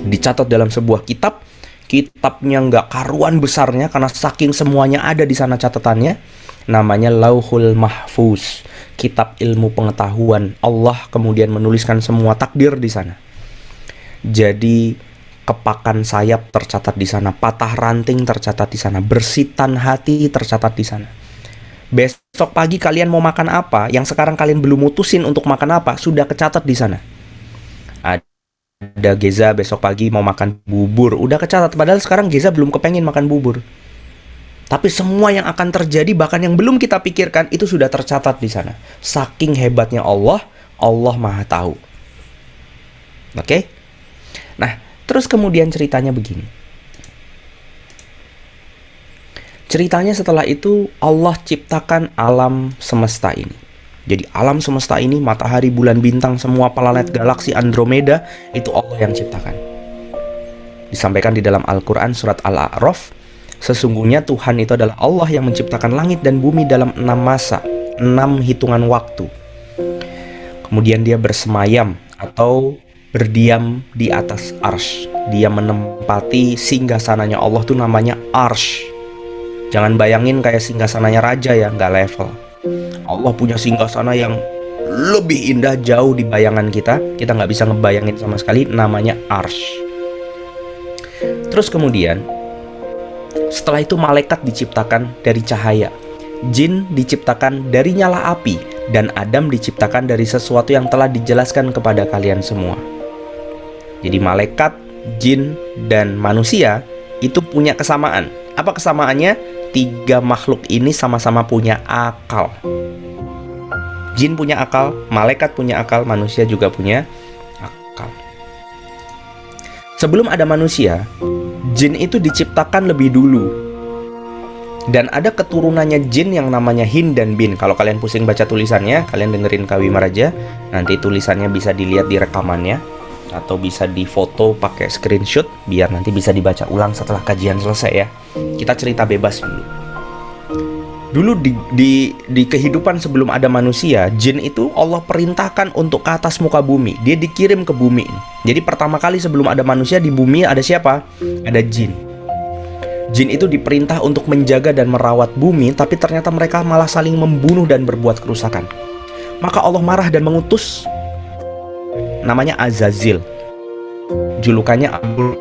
Dicatat dalam sebuah kitab. Kitabnya nggak karuan besarnya karena saking semuanya ada di sana catatannya. Namanya Lauhul Mahfuz, kitab ilmu pengetahuan. Allah kemudian menuliskan semua takdir di sana. Jadi kepakan sayap tercatat di sana, patah ranting tercatat di sana, bersitan hati tercatat di sana. Besok pagi kalian mau makan apa, yang sekarang kalian belum mutusin untuk makan apa, sudah kecatat di sana. Ada Geza besok pagi mau makan bubur, udah kecatat. Padahal sekarang Geza belum kepengen makan bubur. Tapi semua yang akan terjadi, bahkan yang belum kita pikirkan, itu sudah tercatat di sana. Saking hebatnya Allah, Allah Maha Tahu. Oke? Nah, terus kemudian ceritanya begini. Ceritanya setelah itu Allah ciptakan alam semesta ini. Jadi alam semesta ini, matahari, bulan, bintang, semua planet galaksi Andromeda, itu Allah yang ciptakan. Disampaikan di dalam Al-Quran surat Al-A'raf, sesungguhnya Tuhan itu adalah Allah yang menciptakan langit dan bumi dalam 6 masa, 6 hitungan waktu. Kemudian dia bersemayam atau berdiam di atas arsy. Dia menempati singgasananya Allah tuh namanya arsy. Jangan bayangin kayak singgasananya raja ya, nggak level. Allah punya singgasana yang lebih indah, jauh di bayangan kita. Kita nggak bisa ngebayangin sama sekali, namanya arsy. Terus kemudian setelah itu malaikat diciptakan dari cahaya, jin diciptakan dari nyala api, dan Adam diciptakan dari sesuatu yang telah dijelaskan kepada kalian semua. Jadi malaikat, jin, dan manusia itu punya kesamaan. Apa kesamaannya? 3 makhluk ini sama-sama punya akal. Jin punya akal, malaikat punya akal, manusia juga punya akal. Sebelum ada manusia, jin itu diciptakan lebih dulu. Dan ada keturunannya jin yang namanya Hin dan Bin. Kalau kalian pusing baca tulisannya, kalian dengerin Kawi Maraja. Nanti tulisannya bisa dilihat di rekamannya, atau bisa difoto pakai screenshot biar nanti bisa dibaca ulang setelah kajian selesai ya. Kita cerita bebas dulu. Dulu di kehidupan sebelum ada manusia, jin itu Allah perintahkan untuk ke atas muka bumi. Dia dikirim ke bumi. Jadi pertama kali sebelum ada manusia di bumi ada siapa? Ada jin. Jin itu diperintah untuk menjaga dan merawat bumi, tapi ternyata mereka malah saling membunuh dan berbuat kerusakan. Maka Allah marah dan mengutus, namanya Azazil, julukannya Abdul,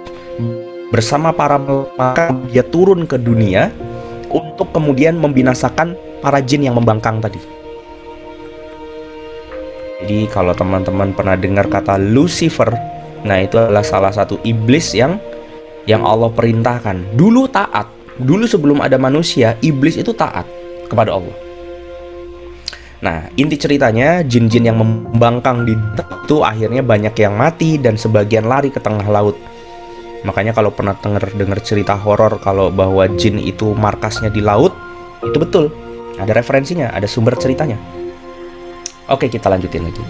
bersama para malaikat. Dia turun ke dunia untuk kemudian membinasakan para jin yang membangkang tadi. Jadi kalau teman-teman pernah dengar kata Lucifer, nah itu adalah salah satu iblis yang Allah perintahkan. Dulu taat, dulu sebelum ada manusia, iblis itu taat kepada Allah. Nah, inti ceritanya, jin-jin yang membangkang di itu akhirnya banyak yang mati dan sebagian lari ke tengah laut. Makanya kalau pernah dengar cerita horor kalau bahwa jin itu markasnya di laut, itu betul. Ada referensinya, ada sumber ceritanya. Oke, kita lanjutin lagi.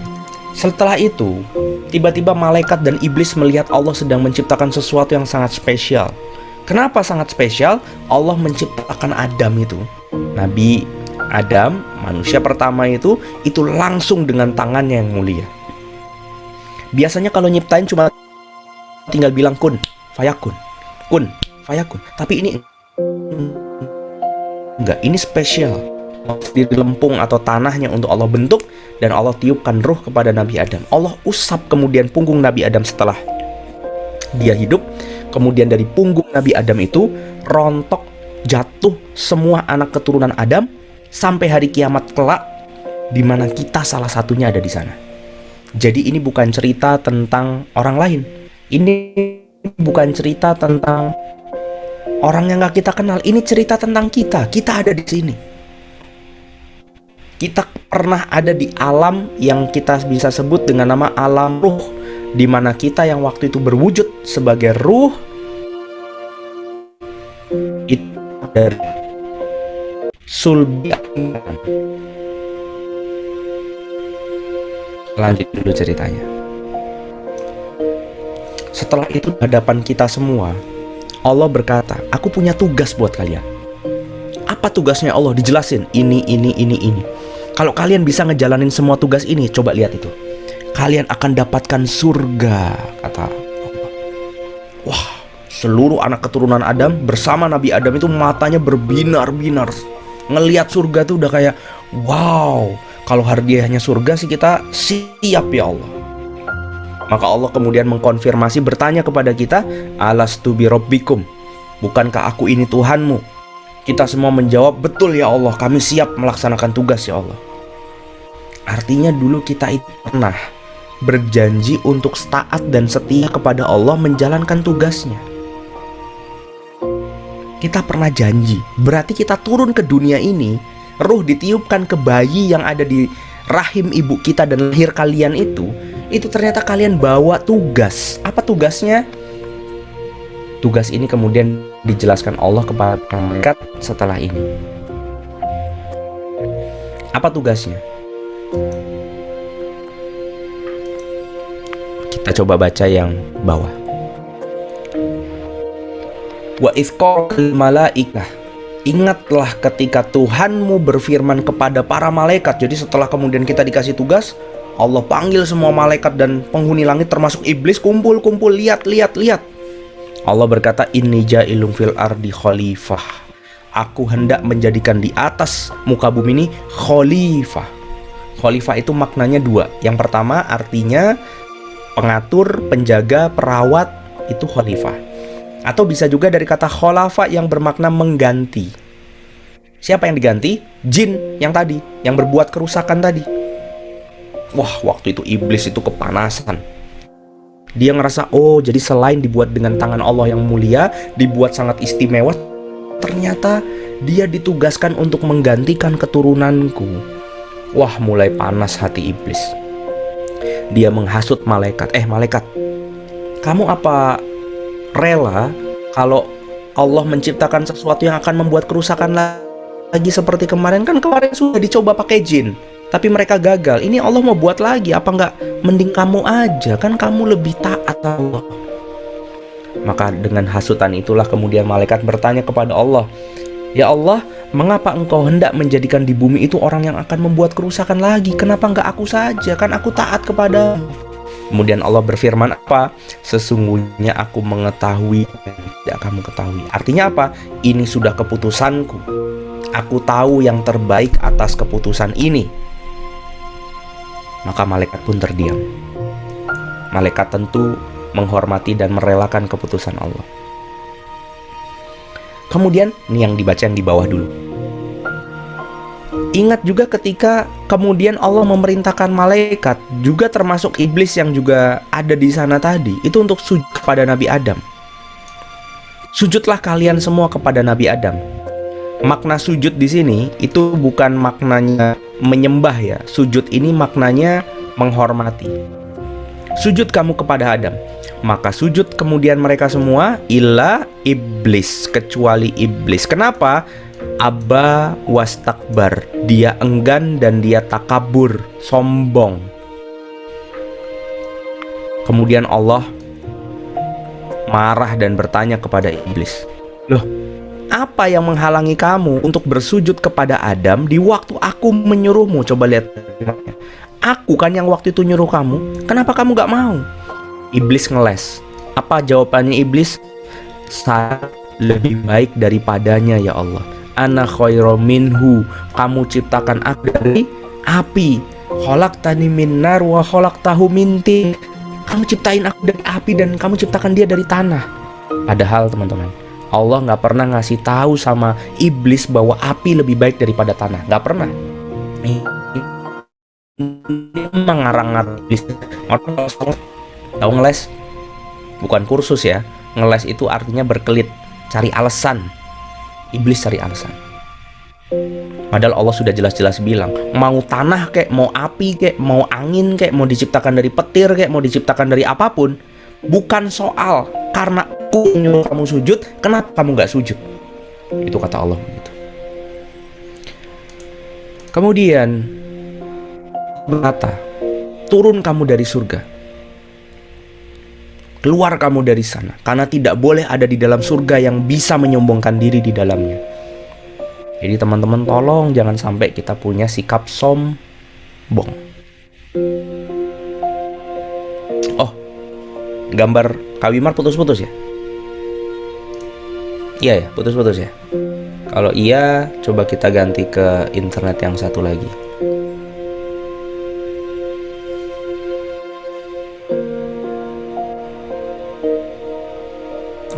Setelah itu, tiba-tiba malaikat dan iblis melihat Allah sedang menciptakan sesuatu yang sangat spesial. Kenapa sangat spesial? Allah menciptakan Adam itu, Nabi Adam, manusia pertama itu langsung dengan tangannya yang mulia. Biasanya kalau nyiptain cuma tinggal bilang kun fayakun, kun fayakun. Tapi ini enggak, ini spesial. Di lempung atau tanahnya untuk Allah bentuk, dan Allah tiupkan ruh kepada Nabi Adam. Allah usap kemudian punggung Nabi Adam setelah dia hidup. Kemudian dari punggung Nabi Adam itu rontok jatuh semua anak keturunan Adam sampai hari kiamat kelak, di mana kita salah satunya ada di sana. Jadi ini bukan cerita tentang orang lain. Ini bukan cerita tentang orang yang gak kita kenal. Ini cerita tentang kita. Kita ada di sini. Kita pernah ada di alam yang kita bisa sebut dengan nama alam ruh, di mana kita yang waktu itu berwujud sebagai ruh itu dari sulbi. Lanjut dulu ceritanya. Setelah itu di hadapan kita semua, Allah berkata, aku punya tugas buat kalian. Apa tugasnya Allah? Dijelasin, ini. Kalau kalian bisa ngejalanin semua tugas ini, coba lihat itu, kalian akan dapatkan surga, kata Allah. Wah, seluruh anak keturunan Adam bersama Nabi Adam itu matanya berbinar-binar. Ngelihat surga tuh udah kayak, wow, kalau hadiahnya surga sih kita siap ya Allah. Maka Allah kemudian mengkonfirmasi, bertanya kepada kita, alastu bi rabbikum, bukankah aku ini Tuhanmu? Kita semua menjawab, betul ya Allah, kami siap melaksanakan tugas ya Allah. Artinya dulu kita itu pernah berjanji untuk taat dan setia kepada Allah menjalankan tugasnya. Kita pernah janji, berarti kita turun ke dunia ini, ruh ditiupkan ke bayi yang ada di rahim ibu kita dan lahir kalian itu ternyata kalian bawa tugas. Apa tugasnya? Tugas ini kemudian dijelaskan Allah kepada malaikat setelah ini. Apa tugasnya? Kita coba baca yang bawah. Wa izqal malaikah, ingatlah ketika Tuhanmu berfirman kepada para malaikat. Jadi setelah kemudian kita dikasih tugas, Allah panggil semua malaikat dan penghuni langit termasuk iblis, kumpul, lihat. Allah berkata, inni ja'ilun fil ardi khalifah, aku hendak menjadikan di atas muka bumi ini khalifah. Khalifah itu maknanya dua. Yang pertama artinya pengatur, penjaga, perawat, itu khalifah. Atau bisa juga dari kata kholafa yang bermakna mengganti. Siapa yang diganti? Jin yang tadi, yang berbuat kerusakan tadi. Wah, waktu itu iblis itu kepanasan. Dia ngerasa, oh jadi selain dibuat dengan tangan Allah yang mulia, dibuat sangat istimewa, ternyata dia ditugaskan untuk menggantikan keturunanku. Wah, mulai panas hati iblis. Dia menghasut malaikat. Malaikat, kamu apa rela kalau Allah menciptakan sesuatu yang akan membuat kerusakan lagi seperti kemarin? Kan kemarin sudah dicoba pakai jin, tapi mereka gagal. Ini Allah mau buat lagi, apa nggak mending kamu aja, kan kamu lebih taat Allah. Maka dengan hasutan itulah kemudian malaikat bertanya kepada Allah, ya Allah, mengapa engkau hendak menjadikan di bumi itu orang yang akan membuat kerusakan lagi? Kenapa nggak aku saja, kan aku taat kepadamu. Kemudian Allah berfirman apa? Sesungguhnya aku mengetahui dan tidak kamu ketahui. Artinya apa? Ini sudah keputusanku. Aku tahu yang terbaik atas keputusan ini. Maka malaikat pun terdiam. Malaikat tentu menghormati dan merelakan keputusan Allah. Kemudian, ini yang dibaca yang di bawah dulu. Ingat juga ketika kemudian Allah memerintahkan malaikat, juga termasuk iblis yang juga ada di sana tadi, itu untuk sujud kepada Nabi Adam. Sujudlah kalian semua kepada Nabi Adam. Makna sujud di sini itu bukan maknanya menyembah ya. Sujud ini maknanya menghormati. Sujud kamu kepada Adam. Maka sujud kemudian mereka semua illa iblis, kecuali iblis. Kenapa? Aba wastakbar, dia enggan dan dia takabur, sombong. Kemudian Allah marah dan bertanya kepada iblis, loh, apa yang menghalangi kamu untuk bersujud kepada Adam di waktu aku menyuruhmu? Coba lihat, aku kan yang waktu itu nyuruh kamu, kenapa kamu gak mau? Iblis ngeles. Apa jawabannya iblis? Saya lebih baik daripadanya ya Allah. Ana khairum minhu, kamu ciptakan aku dari api. Khalaqtani min nar wa khalaqtahu min tin. Kamu ciptain aku dari api dan kamu ciptakan dia dari tanah. Padahal teman-teman, Allah nggak pernah ngasih tahu sama iblis bahwa api lebih baik daripada tanah. Nggak pernah. Mengarang-ngarang iblis. Tahu ngeles? Bukan kursus ya. Ngeles itu artinya berkelit, cari alasan. Iblis cari alasan. Padahal Allah sudah jelas-jelas bilang, mau tanah kek, mau api kek, mau angin kek, mau diciptakan dari petir kek, mau diciptakan dari apapun, bukan soal karena aku nyuruh kamu sujud, kenapa kamu gak sujud? Itu kata Allah begitu. Kemudian berkata, turun kamu dari surga. Keluar kamu dari sana, karena tidak boleh ada di dalam surga yang bisa menyombongkan diri di dalamnya. Jadi teman-teman tolong jangan sampai kita punya sikap sombong. Oh, gambar Kak Wimar putus-putus ya? Iya ya, putus-putus ya. Kalau iya, coba kita ganti ke internet yang satu lagi.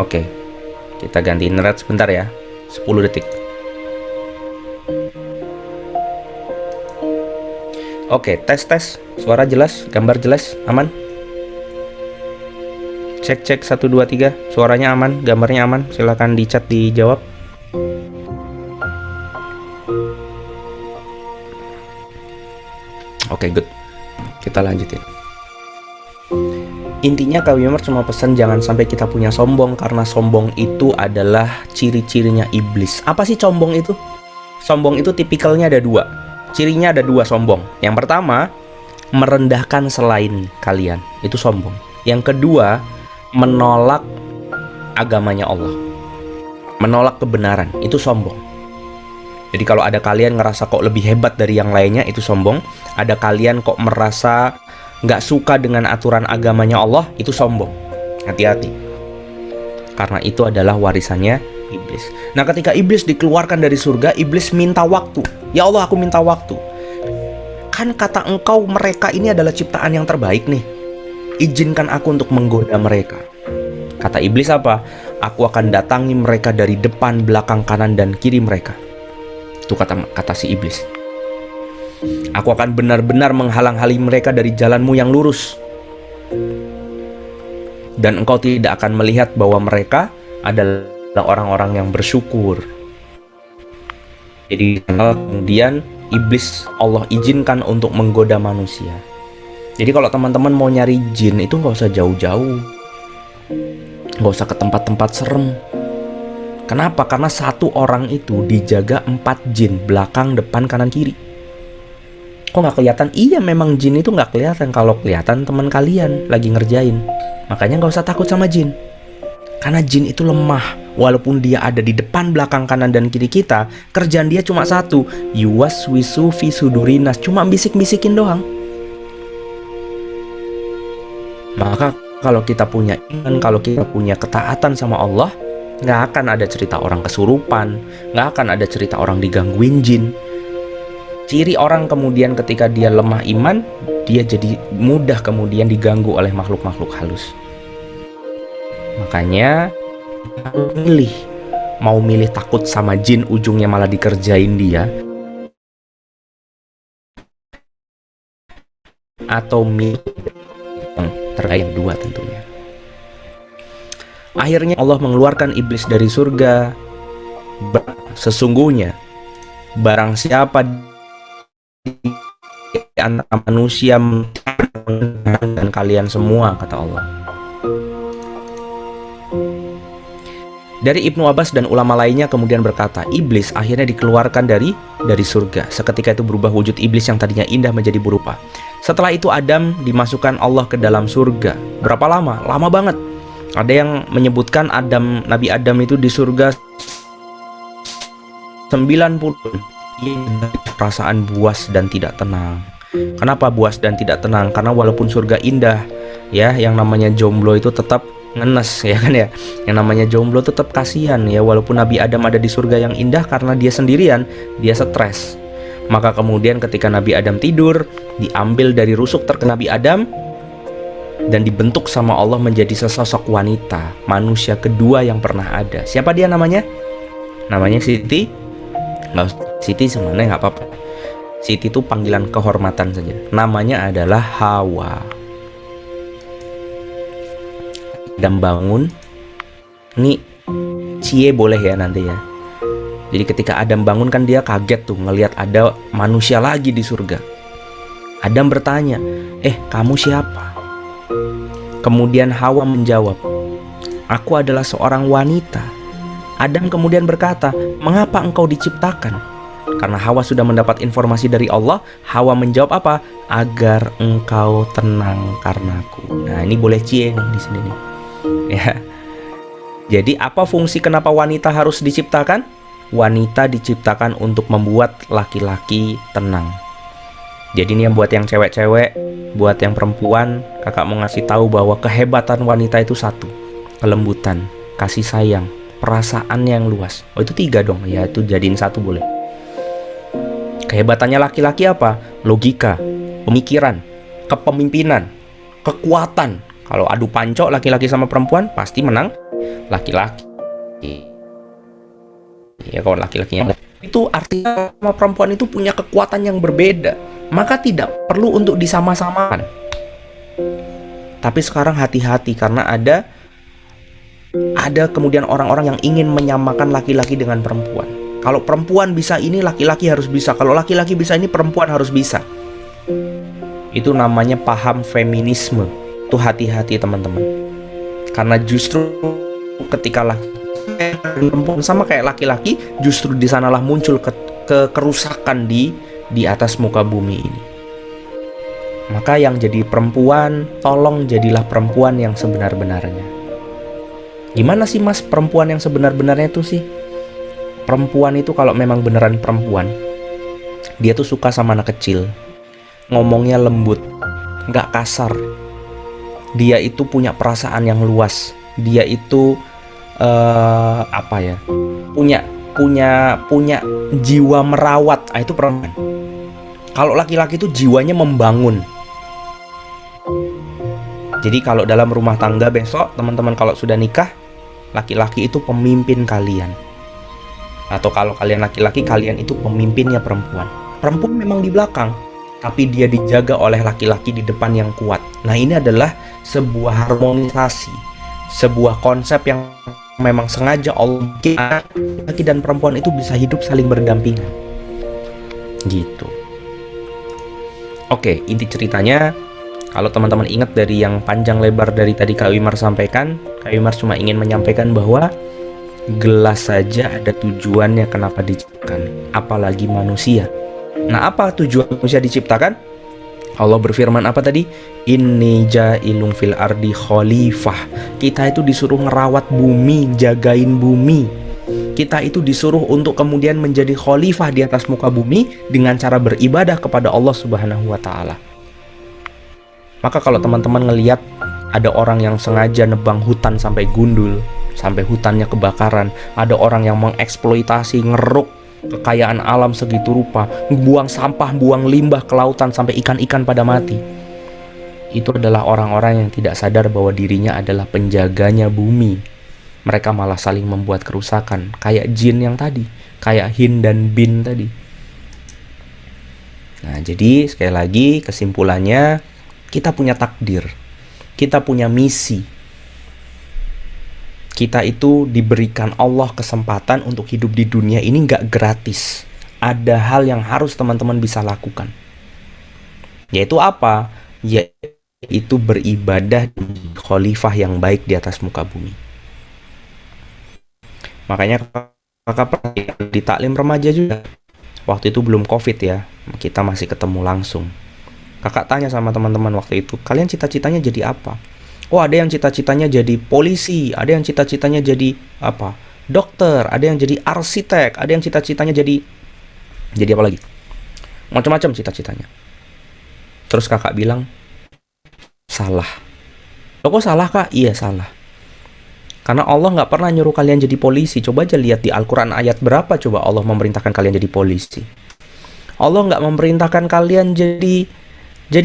Oke, kita ganti internet sebentar ya, 10 detik. Oke, tes, suara jelas, gambar jelas, aman? Cek 1 2 3, suaranya aman, gambarnya aman. Silahkan di chat dijawab. Oke, good. Kita lanjutin. Intinya Kak Wimar cuma pesan jangan sampai kita punya sombong, karena sombong itu adalah ciri-cirinya iblis. Apa sih sombong itu? Sombong itu tipikalnya ada 2. Cirinya ada 2 sombong. Yang pertama, merendahkan selain kalian. Itu sombong. Yang kedua, menolak agamanya Allah. Menolak kebenaran. Itu sombong. Jadi kalau ada kalian ngerasa kok lebih hebat dari yang lainnya, itu sombong. Ada kalian kok merasa nggak suka dengan aturan agamanya Allah, itu sombong. Hati-hati. Karena itu adalah warisannya iblis. Nah, ketika iblis dikeluarkan dari surga, iblis minta waktu. Ya Allah, aku minta waktu. Kan kata engkau mereka ini adalah ciptaan yang terbaik nih. Izinkan aku untuk menggoda mereka. Kata iblis apa? Aku akan datangi mereka dari depan, belakang, kanan, dan kiri mereka. Itu kata si iblis. Aku akan benar-benar menghalang-halangi mereka dari jalanmu yang lurus. Dan engkau tidak akan melihat bahwa mereka adalah orang-orang yang bersyukur. Jadi kemudian iblis Allah izinkan untuk menggoda manusia. Jadi kalau teman-teman mau nyari jin itu nggak usah jauh-jauh, nggak usah ke tempat-tempat serem. Kenapa? Karena satu orang itu dijaga 4 jin, belakang, depan, kanan, kiri. Kok nggak kelihatan? Iya, memang jin itu nggak kelihatan. Kalau kelihatan teman kalian lagi ngerjain. Makanya nggak usah takut sama jin. Karena jin itu lemah. Walaupun dia ada di depan, belakang, kanan, dan kiri kita, kerjaan dia cuma satu. Yuwaswisu fi sudurinas. Cuma bisik-bisikin doang. Maka kalau kita punya iman, kalau kita punya ketaatan sama Allah, nggak akan ada cerita orang kesurupan, nggak akan ada cerita orang digangguin jin. Ciri orang kemudian ketika dia lemah iman, dia jadi mudah kemudian diganggu oleh makhluk-makhluk halus. Makanya harus milih. Mau milih takut sama jin, ujungnya malah dikerjain dia, atau milih yang terkait 2 tentunya. Akhirnya Allah mengeluarkan iblis dari surga. Sesungguhnya barang siapa di antara manusia dan kalian semua, kata Allah. Dari Ibnu Abbas dan ulama lainnya kemudian berkata, iblis akhirnya dikeluarkan dari surga. Seketika itu berubah wujud iblis yang tadinya indah menjadi berupa. Setelah itu Adam dimasukkan Allah ke dalam surga. Berapa lama? Lama banget. Ada yang menyebutkan Nabi Adam itu di surga 90. Perasaan buas dan tidak tenang. Kenapa buas dan tidak tenang? Karena walaupun surga indah, ya, yang namanya jomblo itu tetap ngenes, ya kan ya. Yang namanya jomblo tetap kasihan, ya. Walaupun Nabi Adam ada di surga yang indah, karena dia sendirian, dia stres. Maka kemudian ketika Nabi Adam tidur, diambil dari rusuk terkena Nabi Adam dan dibentuk sama Allah menjadi sesosok wanita, manusia kedua yang pernah ada. Siapa dia namanya? Namanya Siti. Nggak, Siti sebenarnya nggak apa-apa. Siti itu panggilan kehormatan saja. Namanya adalah Hawa. Adam bangun. Ini cie boleh ya nanti ya. Jadi ketika Adam bangun kan dia kaget tuh ngelihat ada manusia lagi di surga. Adam bertanya, kamu siapa? Kemudian Hawa menjawab, aku adalah seorang wanita. Adam kemudian berkata, mengapa engkau diciptakan? Karena Hawa sudah mendapat informasi dari Allah. Hawa menjawab apa? Agar engkau tenang karenaku. Nah, ini boleh cie nih di sini nih. Ya. Jadi apa fungsi kenapa wanita harus diciptakan? Wanita diciptakan untuk membuat laki-laki tenang. Jadi ini yang buat yang cewek-cewek, buat yang perempuan, kakak mau ngasih tahu bahwa kehebatan wanita itu satu, kelembutan, kasih sayang, perasaan yang luas. Oh itu 3 dong, ya itu jadiin 1 boleh. Kehebatannya laki-laki apa? Logika, pemikiran, kepemimpinan, kekuatan. Kalau adu pancok laki-laki sama perempuan pasti menang laki-laki. Ya kalau laki-lakinya itu artinya sama perempuan itu punya kekuatan yang berbeda, maka tidak perlu untuk disama-samakan. Tapi sekarang hati-hati karena ada kemudian orang-orang yang ingin menyamakan laki-laki dengan perempuan. Kalau perempuan bisa ini, laki-laki harus bisa. Kalau laki-laki bisa ini, perempuan harus bisa. Itu namanya paham feminisme. Itu hati-hati teman-teman. Karena justru ketika perempuan sama kayak laki-laki, justru di sanalah muncul kerusakan di atas muka bumi ini. Maka yang jadi perempuan, tolong jadilah perempuan yang sebenar-benarnya. Gimana sih mas perempuan yang sebenar-benarnya itu sih? Perempuan itu kalau memang beneran perempuan, dia tuh suka sama anak kecil, ngomongnya lembut, gak kasar. Dia itu punya perasaan yang luas. Dia itu punya jiwa merawat. Itu perempuan. Kalau laki-laki itu jiwanya membangun. Jadi kalau dalam rumah tangga besok teman-teman kalau sudah nikah, laki-laki itu pemimpin kalian. Atau kalau kalian laki-laki, kalian itu pemimpinnya perempuan. Perempuan memang di belakang, tapi dia dijaga oleh laki-laki di depan yang kuat. Nah ini adalah sebuah harmonisasi, sebuah konsep yang memang sengaja Allah bikin laki dan perempuan itu bisa hidup saling berdampingan. Gitu. Oke, inti ceritanya, kalau teman-teman ingat dari yang panjang lebar dari tadi Kak Wimar sampaikan, Kak Wimar cuma ingin menyampaikan bahwa gelas saja ada tujuannya kenapa diciptakan, apalagi manusia. Nah, apa tujuan manusia diciptakan? Allah berfirman apa tadi? Inni ja'ilun fil ardi khalifah. Kita itu disuruh ngerawat bumi, jagain bumi. Kita itu disuruh untuk kemudian menjadi khalifah di atas muka bumi dengan cara beribadah kepada Allah Subhanahu wa taala. Maka kalau teman-teman ngelihat ada orang yang sengaja nebang hutan sampai gundul, sampai hutannya kebakaran, ada orang yang mengeksploitasi, ngeruk kekayaan alam segitu rupa, buang sampah, buang limbah ke lautan sampai ikan-ikan pada mati. Itu adalah orang-orang yang tidak sadar bahwa dirinya adalah penjaganya bumi. Mereka malah saling membuat kerusakan, kayak jin yang tadi, kayak Hin dan Bin tadi. Nah, jadi sekali lagi kesimpulannya, kita punya takdir, kita punya misi. Kita itu diberikan Allah kesempatan untuk hidup di dunia ini nggak gratis. Ada hal yang harus teman-teman bisa lakukan. Yaitu apa? Yaitu beribadah di khalifah yang baik di atas muka bumi. Makanya kakak di taklim remaja juga. Waktu itu belum COVID ya, kita masih ketemu langsung. Kakak tanya sama teman-teman waktu itu, kalian cita-citanya jadi apa? Oh, ada yang cita-citanya jadi polisi, ada yang cita-citanya jadi apa? Dokter, ada yang jadi arsitek, ada yang cita-citanya jadi apa lagi? Macam-macam cita-citanya. Terus kakak bilang, salah. Loh kok salah kak? Iya salah. Karena Allah nggak pernah nyuruh kalian jadi polisi. Coba aja lihat di Al-Quran ayat berapa coba Allah memerintahkan kalian jadi polisi. Allah nggak memerintahkan kalian jadi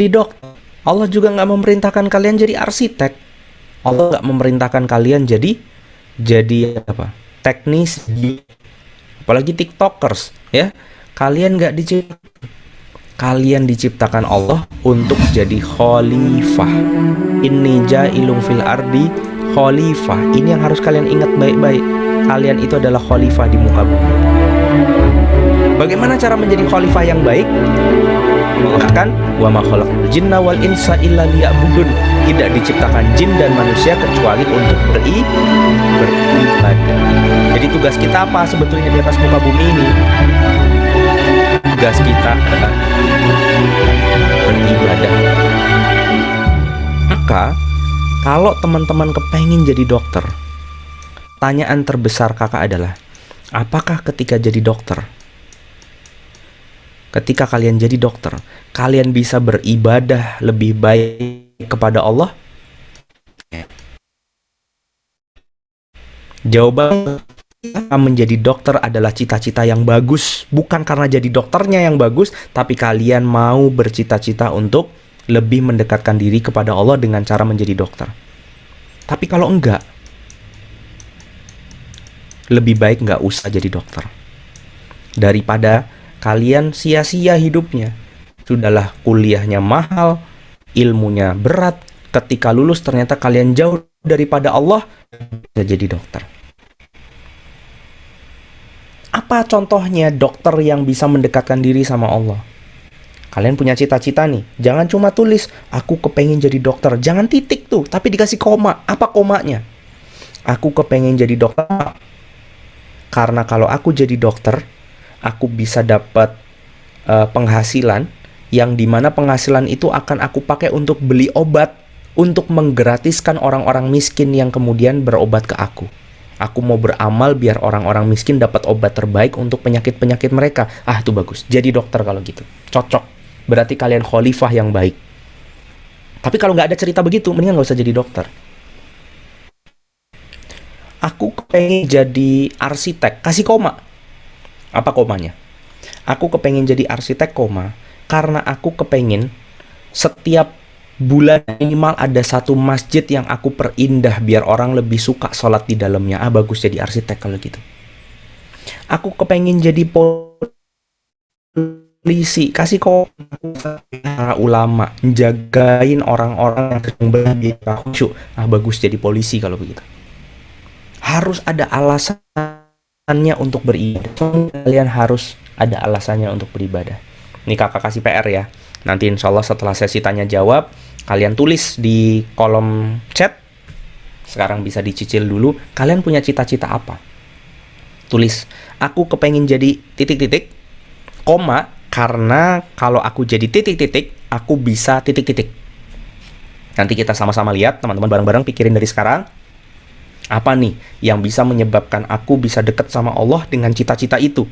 dokter. Allah juga nggak memerintahkan kalian jadi arsitek. Allah nggak memerintahkan kalian jadi apa? Teknisi. Apalagi tiktokers, ya. Kalian nggak diciptakan. Kalian diciptakan Allah untuk jadi khalifah. Inni ja'ilun fil ardi khalifah. Ini yang harus kalian ingat baik-baik. Kalian itu adalah khalifah di muka bumi. Bagaimana cara menjadi khalifah yang baik? Mengatakan wa ma khalaqul jinna wal insa illa liya'budun. Tidak diciptakan jin dan manusia kecuali untuk beribadah. Jadi tugas kita apa sebetulnya di atas muka bumi ini? Tugas kita adalah beribadah. Maka Kalau teman-teman kepengen jadi dokter, tanyaan terbesar kakak adalah, apakah ketika jadi dokter, ketika kalian jadi dokter, kalian bisa beribadah lebih baik kepada Allah? Jawaban menjadi dokter adalah cita-cita yang bagus, bukan karena jadi dokternya yang bagus, tapi kalian mau bercita-cita untuk lebih mendekatkan diri kepada Allah dengan cara menjadi dokter. Tapi kalau enggak, lebih baik enggak usah jadi dokter. Daripada kalian sia-sia hidupnya. Sudahlah kuliahnya mahal, ilmunya berat, ketika lulus ternyata kalian jauh daripada Allah, bisa jadi dokter. Apa contohnya dokter yang bisa mendekatkan diri sama Allah? Kalian punya cita-cita nih, jangan cuma tulis, aku kepengen jadi dokter. Jangan titik tuh, tapi dikasih koma. Apa komanya? Aku kepengen jadi dokter, karena kalau aku jadi dokter, aku bisa dapat penghasilan, yang dimana penghasilan itu akan aku pakai untuk beli obat, untuk menggratiskan orang-orang miskin yang kemudian berobat ke aku. Aku mau beramal biar orang-orang miskin dapat obat terbaik untuk penyakit-penyakit mereka. Ah, itu bagus. Jadi dokter kalau gitu. Cocok. Berarti kalian khalifah yang baik. Tapi kalau nggak ada cerita begitu, mendingan nggak usah jadi dokter. Aku kepengen jadi arsitek. Kasih koma. Apa komanya? Aku kepengen jadi arsitek, koma, karena aku kepengen setiap bulan minimal ada satu masjid yang aku perindah biar orang lebih suka sholat di dalamnya. Ah, bagus jadi arsitek kalau gitu. Aku kepengen jadi polisi, kasih kok para ulama, jagain orang-orang yang sedang beribadah khusyuk. Ah, bagus jadi polisi kalau begitu. Harus ada alasannya untuk beribadah. Kalian harus ada alasannya untuk beribadah. Ini kakak kasih PR ya. Nanti insya Allah setelah sesi tanya jawab, kalian tulis di kolom chat. Sekarang bisa dicicil dulu. Kalian punya cita-cita apa? Tulis, aku kepengen jadi titik-titik, koma, karena kalau aku jadi titik-titik, aku bisa titik-titik. Nanti kita sama-sama lihat, teman-teman bareng-bareng pikirin dari sekarang. Apa nih yang bisa menyebabkan aku bisa dekat sama Allah dengan cita-cita itu?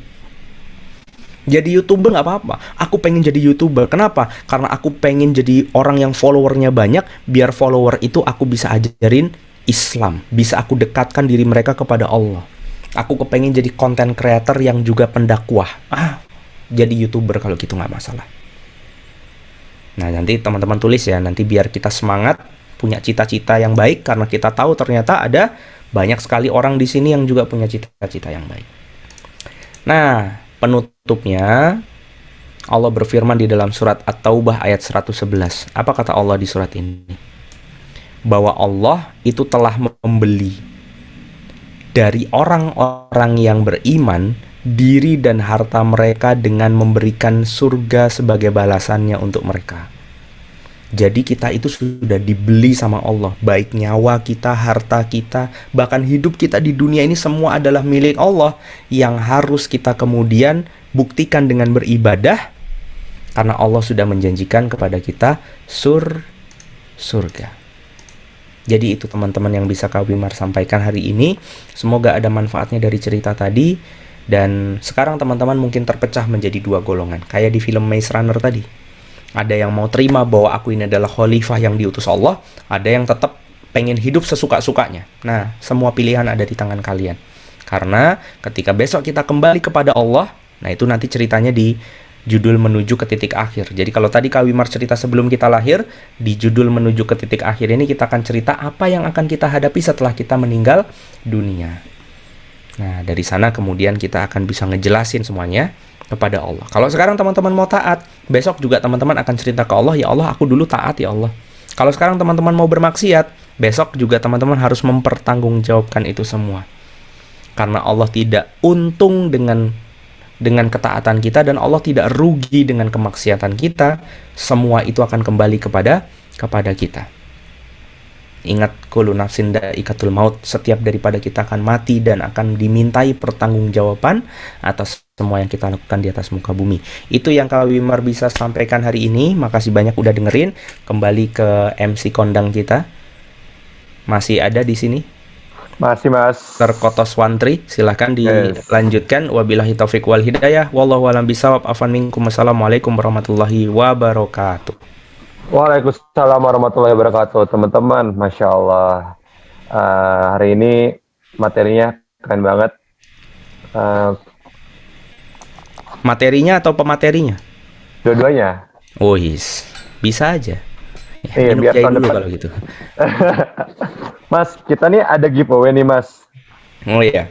Jadi YouTuber nggak apa-apa. Aku pengen jadi YouTuber. Kenapa? Karena aku pengen jadi orang yang followernya banyak. Biar follower itu aku bisa ajarin Islam. Bisa aku dekatkan diri mereka kepada Allah. Aku kepengen jadi content creator yang juga pendakwah. Jadi YouTuber kalau gitu nggak masalah. Nah, nanti teman-teman tulis ya. Nanti biar kita semangat punya cita-cita yang baik. Karena kita tahu ternyata ada banyak sekali orang di sini yang juga punya cita-cita yang baik. Nah, penutupnya Allah berfirman di dalam surat At-Taubah ayat 111. Apa kata Allah di surat ini? Bahwa Allah itu telah membeli dari orang-orang yang beriman diri dan harta mereka dengan memberikan surga sebagai balasannya untuk mereka. Jadi kita itu sudah dibeli sama Allah. Baik nyawa kita, harta kita, bahkan hidup kita di dunia ini semua adalah milik Allah, yang harus kita kemudian buktikan dengan beribadah, karena Allah sudah menjanjikan kepada kita surga. Jadi itu teman-teman yang bisa Kak Wimar sampaikan hari ini. Semoga ada manfaatnya dari cerita tadi. Dan sekarang teman-teman mungkin terpecah menjadi dua golongan, kayak di film Maze Runner tadi. Ada yang mau terima bahwa aku ini adalah khalifah yang diutus Allah. Ada yang tetap pengen hidup sesuka-sukanya. Nah, semua pilihan ada di tangan kalian. Karena ketika besok kita kembali kepada Allah, nah itu nanti ceritanya di judul menuju ke titik akhir. Jadi kalau tadi Kak Wimar cerita sebelum kita lahir, di judul menuju ke titik akhir ini kita akan cerita apa yang akan kita hadapi setelah kita meninggal dunia. Nah, dari sana kemudian kita akan bisa ngejelasin semuanya kepada Allah. Kalau sekarang teman-teman mau taat, besok juga teman-teman akan cerita ke Allah, ya Allah, aku dulu taat ya Allah. Kalau sekarang teman-teman mau bermaksiat, besok juga teman-teman harus mempertanggungjawabkan itu semua. Karena Allah tidak untung dengan ketaatan kita, dan Allah tidak rugi dengan kemaksiatan kita. Semua itu akan kembali kepada kita. Ingat, kullu nafsin dha'iqatul maut, setiap daripada kita akan mati dan akan dimintai pertanggungjawaban atas semua yang kita lakukan di atas muka bumi. Itu yang Kak Wimar bisa sampaikan hari ini. Makasih banyak udah dengerin. Kembali ke MC kondang kita. Masih ada di sini? Masih Mas. Sir Kotoswantri, silahkan Yes. dilanjutkan. Wabillahi taufiq wal hidayah. Wallahu a'lam bishawab. Afwan minkum. Wassalamualaikum warahmatullahi wabarakatuh. Waalaikumsalam warahmatullahi wabarakatuh, teman-teman. Masya Allah. Hari ini materinya keren banget. Materinya atau pematerinya? Dua-duanya. Oh, bisa aja. Ya, Iya, minum biar jahe tahun dulu depan. kalau gitu. Mas, kita nih ada giveaway nih, Mas. Oh iya.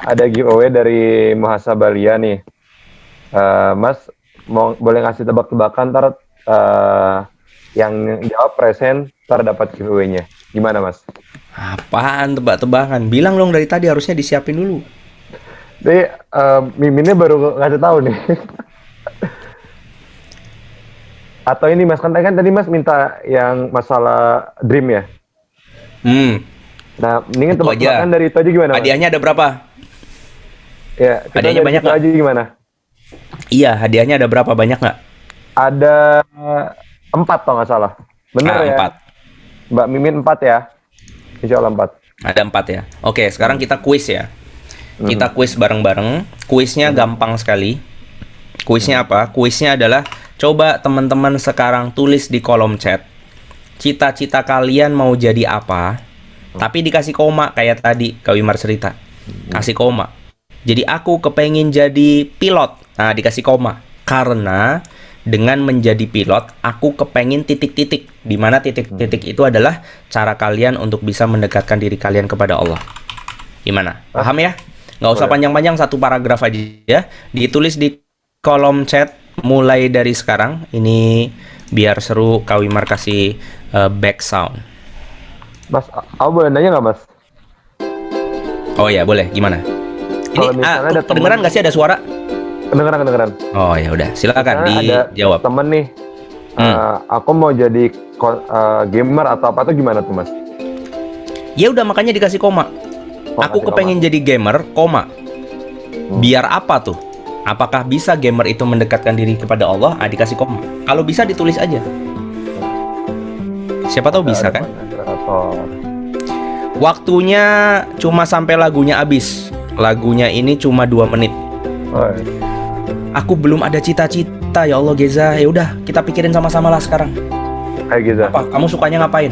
Ada giveaway dari Muhasabalia nih. Mas, boleh ngasih tebak-tebakan ntar yang jawab present ntar dapat giveaway-nya. Gimana, Mas? Apaan tebak-tebakan? Bilang dong dari tadi, harusnya disiapin dulu. Jadi Miminnya baru ngasih tahu nih. Atau ini Mas, kan tadi Mas minta yang masalah dream ya. Nah, mendingan Itu aja. tebak-tebakan dari itu aja gimana, Mas? Hadiahnya ada berapa? Ya, kita Hadiahnya dari banyak situ nggak? aja gimana? Iya, hadiahnya ada berapa? Banyak nggak? Ada 4 kalau nggak salah. Bener ya? 4. Mbak Mimin 4 ya? Insya Allah 4. Ada 4 ya. Oke, sekarang kita kuis ya. Kita kuis bareng-bareng. Kuisnya gampang sekali. Kuisnya apa? Kuisnya adalah coba teman-teman sekarang tulis di kolom chat. Cita-cita kalian mau jadi apa? Tapi dikasih koma kayak tadi Kak Wimar cerita. Kasih koma. Jadi aku kepengen jadi pilot. Nah, dikasih koma. Karena dengan menjadi pilot, aku kepengen titik-titik. Di mana titik-titik itu adalah cara kalian untuk bisa mendekatkan diri kalian kepada Allah. Gimana? Paham ya? Nggak usah panjang-panjang, satu paragraf aja ya. Ditulis di kolom chat mulai dari sekarang. Ini biar seru, Kak Wimar kasih back sound. Mas, aku boleh nanya nggak, Mas? Oh ya, boleh. Gimana? Kalau Ini misalnya ada kedengeran temen- nggak sih ada suara? Kedengeran. Oh ya udah, silakan Misalnya dijawab. ada temen nih, aku mau jadi gamer atau apa tuh gimana tuh, Mas? Ya udah, makanya dikasih koma. Oh, Aku kasih kepengen jadi gamer, koma. Biar apa tuh? Apakah bisa gamer itu mendekatkan diri kepada Allah? Ah, dikasih koma. Kalau bisa ditulis aja. Siapa tahu bisa kan? Waktunya cuma sampai lagunya habis. Lagunya ini cuma 2 menit. Oh, Aku belum ada cita-cita, ya Allah Geza. Ya udah, kita pikirin sama-sama lah sekarang. kayak gitu. Apa? Kamu sukanya ngapain?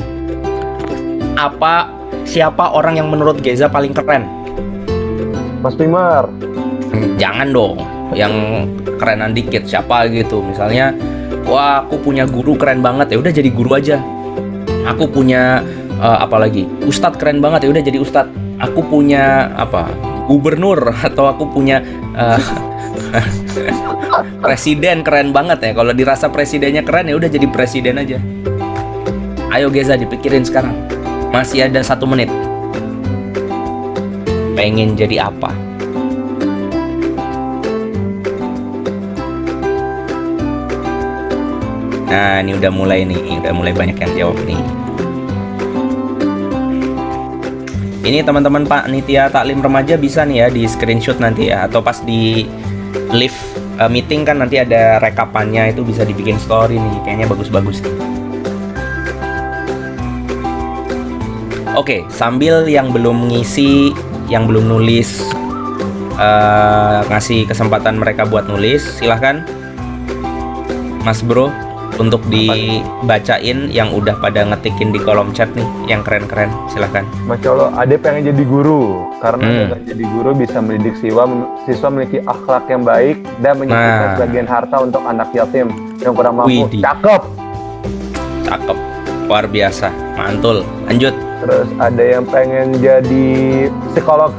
Siapa orang yang menurut Geza paling keren? Mas Wimar. Jangan dong, yang kerenan dikit. Siapa gitu? Misalnya, wah aku punya guru keren banget, ya udah jadi guru aja. Aku punya apa lagi? Ustadz keren banget, ya udah jadi ustadz. Aku punya apa? Gubernur atau aku punya presiden keren banget ya. Kalau dirasa presidennya keren, ya udah jadi presiden aja. Ayo Geza, dipikirin sekarang. Masih ada 1 menit. Pengen jadi apa? Nah, ini udah mulai nih, udah mulai banyak yang jawab nih. Ini teman-teman Pak Nitia Taklim Remaja bisa nih ya di screenshot nanti ya, atau pas di live meeting kan nanti ada rekapannya, itu bisa dibikin story nih, kayaknya bagus-bagus nih. Oke, sambil yang belum ngisi, yang belum nulis, ngasih kesempatan mereka buat nulis, silahkan Mas Bro untuk dibacain yang udah pada ngetikin di kolom chat nih, yang keren-keren, silahkan. Masya Allah, Ade pengen jadi guru karena dengan jadi guru bisa mendidik siswa memiliki akhlak yang baik dan menyisihkan sebagian harta untuk anak yatim yang kurang mampu. Widih. Cakep. Cakep, luar biasa, mantul. Lanjut. Terus ada yang pengen jadi psikolog,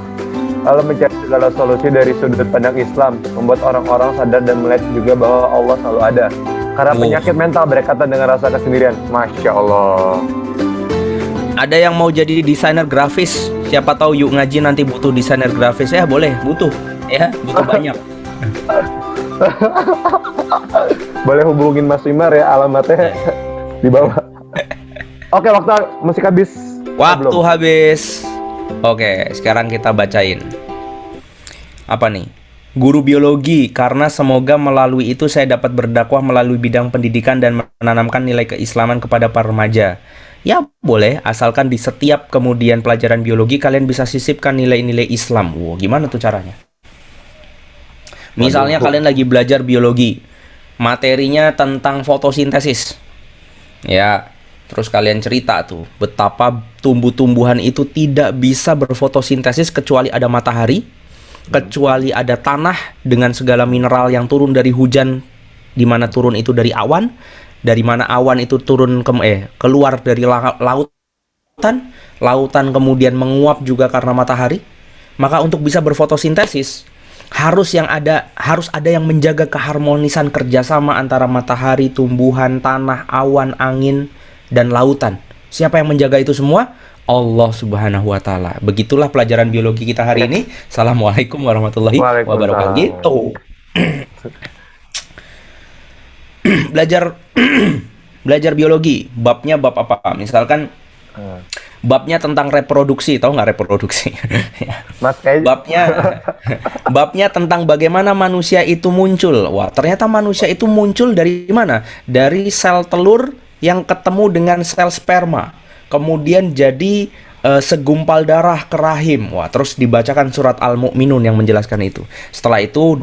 lalu mencari segala solusi dari sudut pandang Islam, membuat orang-orang sadar dan melihat juga bahwa Allah selalu ada. Karena penyakit mental berkaitan dengan rasa kesendirian. Masya Allah. Ada yang mau jadi desainer grafis, siapa tahu yuk ngaji nanti butuh desainer grafis, ya boleh, butuh banyak. Boleh hubungin Mas Wimar ya, alamatnya di bawah. Oke, waktu musik habis. Waktu Belum? habis. Oke, sekarang kita bacain. Apa nih? Guru biologi, karena semoga melalui itu saya dapat berdakwah melalui bidang pendidikan dan menanamkan nilai keislaman kepada para remaja. Ya boleh, asalkan di setiap kemudian pelajaran biologi kalian bisa sisipkan nilai-nilai Islam. Wow, gimana tuh caranya? Misalnya kalian lagi belajar biologi, materinya tentang fotosintesis. Ya, terus kalian cerita tuh betapa tumbuh-tumbuhan itu tidak bisa berfotosintesis kecuali ada matahari, kecuali ada tanah dengan segala mineral yang turun dari hujan, di mana turun itu dari awan, dari mana awan itu turun keluar dari lautan, lautan kemudian menguap juga karena matahari. Maka untuk bisa berfotosintesis harus ada yang menjaga keharmonisan kerjasama antara matahari, tumbuhan, tanah, awan, angin, dan lautan. Siapa yang menjaga itu semua? Allah Subhanahu wa Ta'ala. Begitulah pelajaran biologi kita hari ini. Assalamualaikum warahmatullahi wabarakatuh. Belajar biologi, babnya bab apa? Misalkan babnya tentang reproduksi, tahu nggak reproduksi? Mas kayak babnya tentang bagaimana manusia itu muncul. Wah, ternyata manusia itu muncul dari mana? Dari sel telur yang ketemu dengan sel sperma, kemudian jadi segumpal darah ke rahim. Wah, terus dibacakan surat Al-Mu'minun yang menjelaskan itu. Setelah itu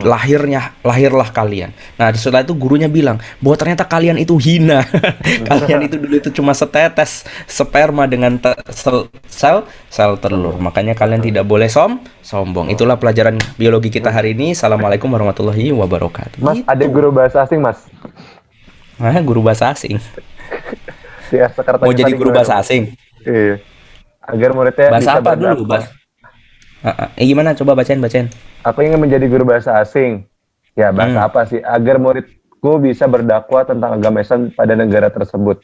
lahirlah kalian. Nah, setelah itu gurunya bilang bahwa ternyata kalian itu hina. Kalian itu dulu itu cuma setetes sperma dengan sel telur. Makanya kalian tidak boleh sombong. Itulah pelajaran biologi kita hari ini. Assalamualaikum warahmatullahi wabarakatuh. Mas, ada guru bahasa asing, Mas? Guru bahasa asing. Ya, Mau jadi guru bahasa asing? Iya. Agar muridnya bahasa bisa apa dulu, gimana? Coba bacain. Aku ingin menjadi guru bahasa asing. Ya, bahasa apa sih? Agar muridku bisa berdakwah tentang agama Islam pada negara tersebut.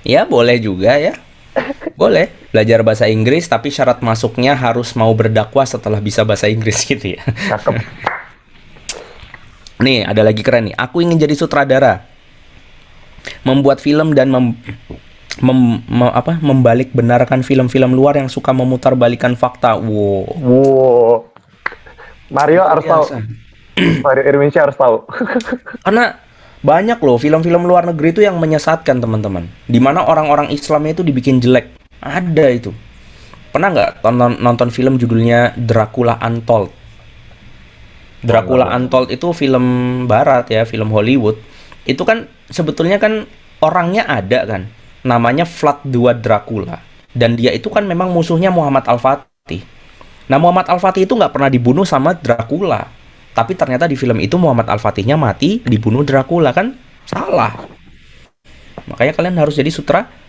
Ya, boleh juga ya. Boleh belajar bahasa Inggris, tapi syarat masuknya harus mau berdakwah setelah bisa bahasa Inggris gitu ya. Cakep. Nih, ada lagi keren nih. Aku ingin jadi sutradara. Membuat film dan membalik benarkan film-film luar yang suka memutarbalikkan fakta. Wow. Mario harus tahu. Mario Irwinsyah harus tahu. Karena banyak loh film-film luar negeri itu yang menyesatkan, teman-teman. Dimana orang-orang Islamnya itu dibikin jelek. Ada itu. Pernah nggak nonton film judulnya Dracula Untold? Dracula Untold itu film barat ya, film Hollywood. Itu kan sebetulnya kan orangnya ada kan. Namanya Vlad II Dracula. Dan dia itu kan memang musuhnya Muhammad Al-Fatih. Nah, Muhammad Al-Fatih itu nggak pernah dibunuh sama Dracula. Tapi ternyata di film itu Muhammad Al-Fatihnya mati, dibunuh Dracula. Kan salah. Makanya kalian harus jadi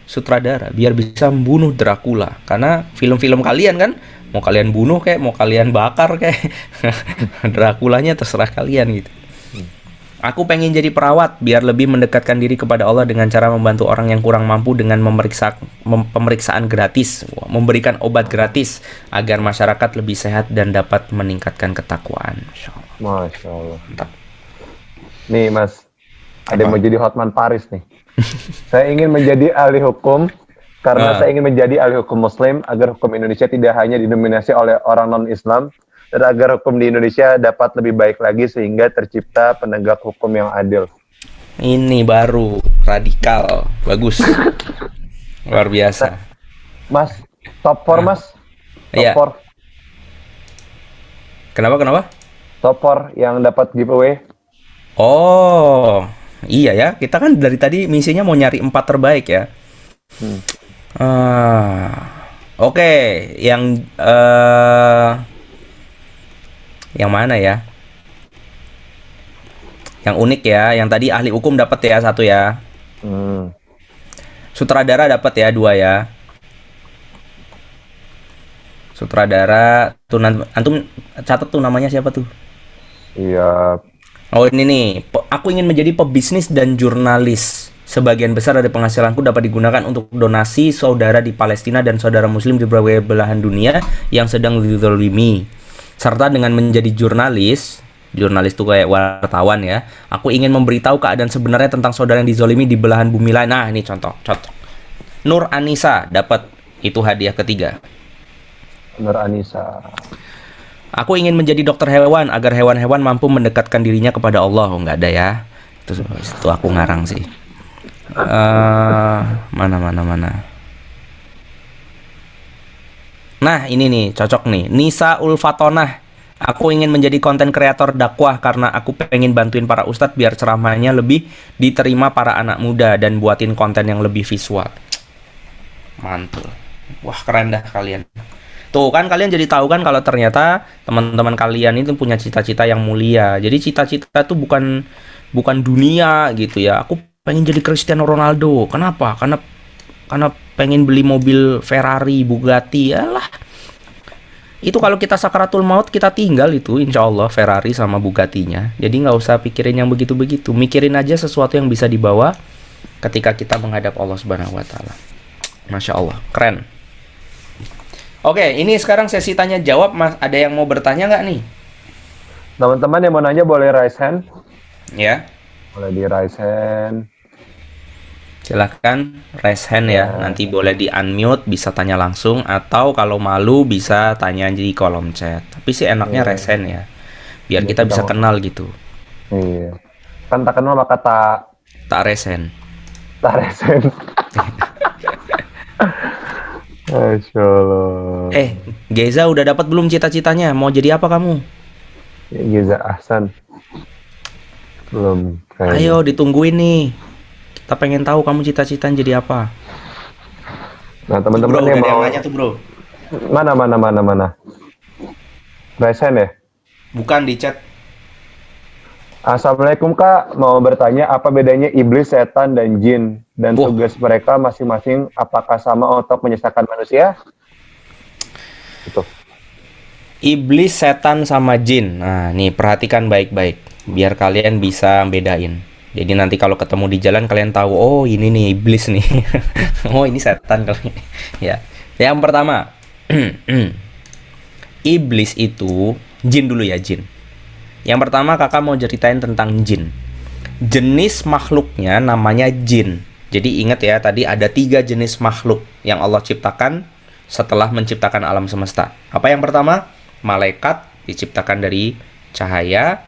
sutradara biar bisa membunuh Dracula. Karena film-film kalian kan, mau kalian bunuh kayak, mau kalian bakar kayak, Draculanya terserah kalian gitu. Aku pengen jadi perawat biar lebih mendekatkan diri kepada Allah dengan cara membantu orang yang kurang mampu dengan pemeriksaan gratis, memberikan obat gratis agar masyarakat lebih sehat dan dapat meningkatkan ketakwaan. Masya Allah. Nih Mas, ada yang mau jadi Hotman Paris nih. Saya ingin menjadi ahli hukum karena saya ingin menjadi ahli hukum Muslim agar hukum Indonesia tidak hanya didominasi oleh orang non-Islam, dan agar hukum di Indonesia dapat lebih baik lagi sehingga tercipta penegak hukum yang adil. Ini baru radikal, bagus, luar biasa. Mas, top 4 Mas, top 4. Kenapa? Top 4 yang dapat giveaway. Oh, iya ya. Kita kan dari tadi misinya mau nyari 4 terbaik ya. Oke, yang mana ya? Yang unik ya. Yang tadi ahli hukum dapat ya 1 ya. Sutradara dapat ya 2 ya. Sutradara tuh, antum catat tuh namanya siapa tuh? Iya. Oh ini nih, aku ingin menjadi pebisnis dan jurnalis. Sebagian besar dari penghasilanku dapat digunakan untuk donasi saudara di Palestina dan saudara Muslim di berbagai belahan dunia yang sedang dizalimi. Serta dengan menjadi jurnalis tuh kayak wartawan ya. Aku ingin memberitahu keadaan sebenarnya tentang saudara yang dizalimi di belahan bumi lain. Nah ini contoh. Nur Anissa dapat itu hadiah ketiga. Nur Anissa. Aku ingin menjadi dokter hewan agar hewan-hewan mampu mendekatkan dirinya kepada Allah. Oh, nggak ada ya. Itu aku ngarang sih. Mana. Nah, ini nih, cocok nih. Nisa Ulfatonah. Aku ingin menjadi konten kreator dakwah karena aku pengen bantuin para ustadz biar ceramahnya lebih diterima para anak muda dan buatin konten yang lebih visual. Mantul. Wah, keren dah kalian. Tuh kan kalian jadi tahu kan kalau ternyata teman-teman kalian itu punya cita-cita yang mulia. Jadi cita-cita tuh bukan dunia gitu ya. Aku pengen jadi Cristiano Ronaldo. Kenapa? Karena pengen beli mobil Ferrari, Bugatti. Yalah. Itu kalau kita sakaratul maut kita tinggal itu insya Allah Ferrari sama Bugattinya. Jadi nggak usah pikirin yang begitu-begitu. Mikirin aja sesuatu yang bisa dibawa ketika kita menghadap Allah Subhanahu Wa Taala. Masya Allah, keren. Oke, ini sekarang sesi tanya jawab. Mas, ada yang mau bertanya nggak nih? Teman-teman yang mau nanya boleh raise hand. Ya. Boleh di raise hand. Silahkan raise hand ya. Nanti boleh di unmute, bisa tanya langsung, atau kalau malu bisa tanya di kolom chat. Tapi sih enaknya raise hand ya, biar kita bisa kenal gitu. Iya. Kan tak kenal maka tak raise hand. Tak raise hand. Masya Allah. Geza udah dapat belum cita-citanya? Mau jadi apa kamu? Geza Ahsan. Belum. Ayo ditungguin nih. Kita pengen tahu kamu cita-citanya jadi apa. Nah teman-teman yang mau nanya tuh bro. Mana. Raise hand ya? Bukan di chat. Assalamualaikum Kak, mau bertanya apa bedanya iblis, setan, dan jin? Dan tugas mereka masing-masing apakah sama untuk menyesatkan manusia? Gitu. Iblis, setan, sama jin. Nah, nih perhatikan baik-baik biar kalian bisa bedain. Jadi nanti kalau ketemu di jalan kalian tahu, oh ini nih iblis nih. Oh ini setan kali. Ya. Yang pertama, iblis itu jin dulu ya, jin. Yang pertama kakak mau ceritain tentang jin. Jenis makhluknya namanya jin. Jadi ingat ya, tadi ada 3 jenis makhluk yang Allah ciptakan setelah menciptakan alam semesta. Apa yang pertama? Malaikat diciptakan dari cahaya,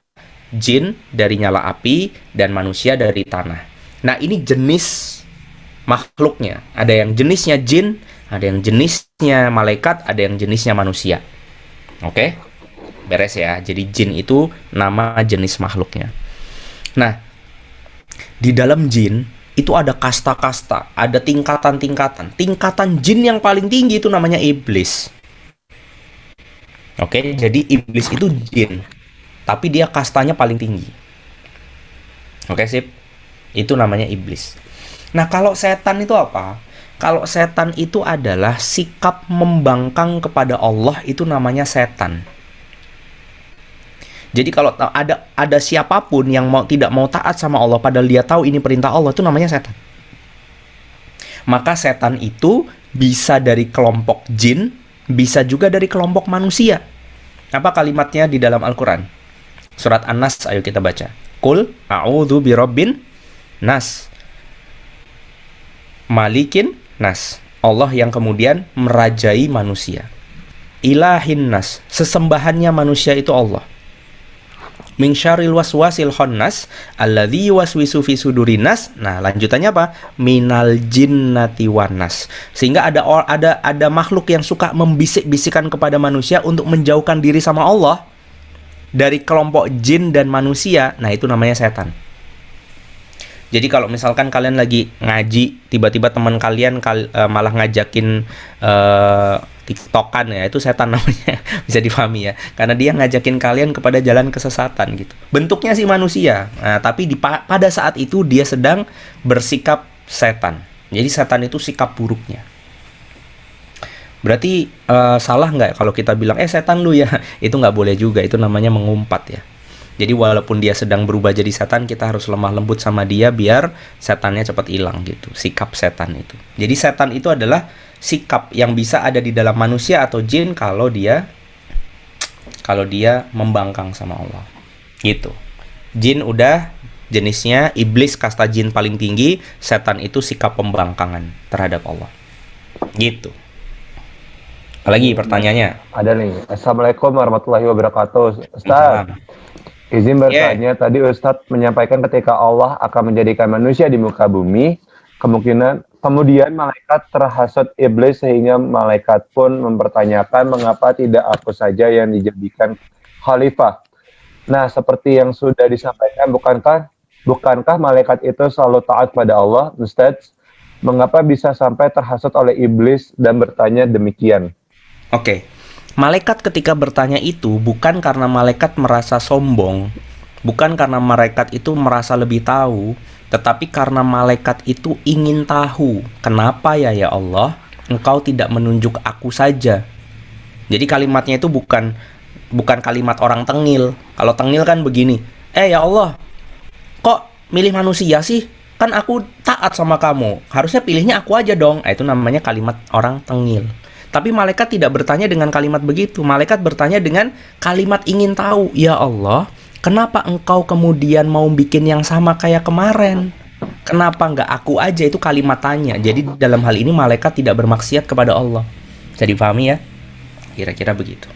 jin dari nyala api, dan manusia dari tanah. Nah ini jenis makhluknya. Ada yang jenisnya jin, ada yang jenisnya malaikat, ada yang jenisnya manusia. Oke? Beres ya. Jadi jin itu nama jenis makhluknya. Nah, di dalam jin itu ada kasta-kasta, ada tingkatan-tingkatan. Tingkatan jin yang paling tinggi itu namanya iblis. Oke, jadi iblis itu jin, tapi dia kastanya paling tinggi. Oke, sip. Itu namanya iblis. Nah, kalau setan itu apa? Kalau setan itu adalah sikap membangkang kepada Allah, itu namanya setan. Jadi kalau ada siapapun yang tidak mau taat sama Allah padahal dia tahu ini perintah Allah, itu namanya setan. Maka setan itu bisa dari kelompok jin, bisa juga dari kelompok manusia. Apa kalimatnya di dalam Al-Quran? Surat An-Nas, ayo kita baca. Qul a'udzu birabbin nas, malikin nas. Allah yang kemudian merajai manusia. Ilahin nas, sesembahannya manusia itu Allah. Min syarril waswasil khannas alladzi yuwaswisu fi sudurin nas. Nah, lanjutannya apa? Minal jinnati wan nas. Sehingga ada makhluk yang suka membisik-bisikan kepada manusia untuk menjauhkan diri sama Allah dari kelompok jin dan manusia. Nah, itu namanya setan. Jadi kalau misalkan kalian lagi ngaji, tiba-tiba teman kalian malah ngajakin TikTokan ya, itu setan namanya. Bisa dipahami ya, karena dia ngajakin kalian kepada jalan kesesatan gitu. Bentuknya sih manusia, nah, tapi pada saat itu dia sedang bersikap setan. Jadi setan itu sikap buruknya. Berarti salah nggak kalau kita bilang setan lu ya? Itu nggak boleh juga, itu namanya mengumpat ya. Jadi walaupun dia sedang berubah jadi setan, kita harus lemah lembut sama dia biar setannya cepat hilang gitu. Sikap setan itu. Jadi setan itu adalah sikap yang bisa ada di dalam manusia atau jin kalau dia membangkang sama Allah. Gitu. Jin udah jenisnya, iblis kasta jin paling tinggi, setan itu sikap pembangkangan terhadap Allah. Gitu. Apalagi pertanyaannya? Ada nih. Assalamualaikum warahmatullahi wabarakatuh. Ustaz, izin bertanya, tadi Ustadz menyampaikan ketika Allah akan menjadikan manusia di muka bumi, Kemudian malaikat terhasut iblis sehingga malaikat pun mempertanyakan mengapa tidak aku saja yang dijadikan khalifah. Nah, seperti yang sudah disampaikan, bukankah malaikat itu selalu taat pada Allah, Ustaz? Mengapa bisa sampai terhasut oleh iblis dan bertanya demikian? Oke. Malaikat ketika bertanya itu bukan karena malaikat merasa sombong, bukan karena malaikat itu merasa lebih tahu, tetapi karena malaikat itu ingin tahu, kenapa ya Allah, engkau tidak menunjuk aku saja. Jadi kalimatnya itu bukan kalimat orang tengil. Kalau tengil kan begini, ya Allah, kok milih manusia sih? Kan aku taat sama kamu, harusnya pilihnya aku aja dong. Itu namanya kalimat orang tengil. Tapi malaikat tidak bertanya dengan kalimat begitu. Malaikat bertanya dengan kalimat ingin tahu. Ya Allah, kenapa engkau kemudian mau bikin yang sama kayak kemarin? Kenapa nggak aku aja? Itu kalimat tanya. Jadi dalam hal ini malaikat tidak bermaksiat kepada Allah. Jadi pahami ya? Kira-kira begitu.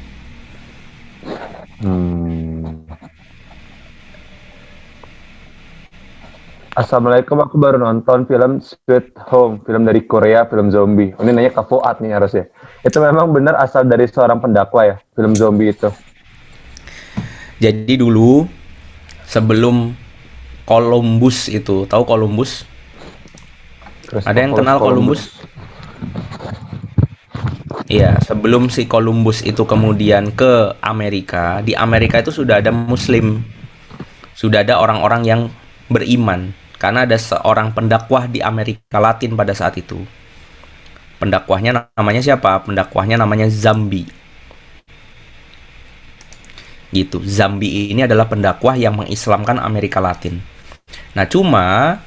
Assalamualaikum, aku baru nonton film Sweet Home, film dari Korea, film zombie. Ini nanya ke Fuad nih harusnya. Itu memang benar asal dari seorang pendakwa ya, film zombie itu? Jadi dulu sebelum Columbus itu, tahu Columbus? Ada yang kenal Columbus? Iya, sebelum si Columbus itu kemudian ke Amerika, di Amerika itu sudah ada Muslim, sudah ada orang-orang yang beriman. Karena ada seorang pendakwah di Amerika Latin pada saat itu. Pendakwahnya namanya siapa? Pendakwahnya namanya Zambi. Gitu. Zambi ini adalah pendakwah yang mengislamkan Amerika Latin. Nah, cuma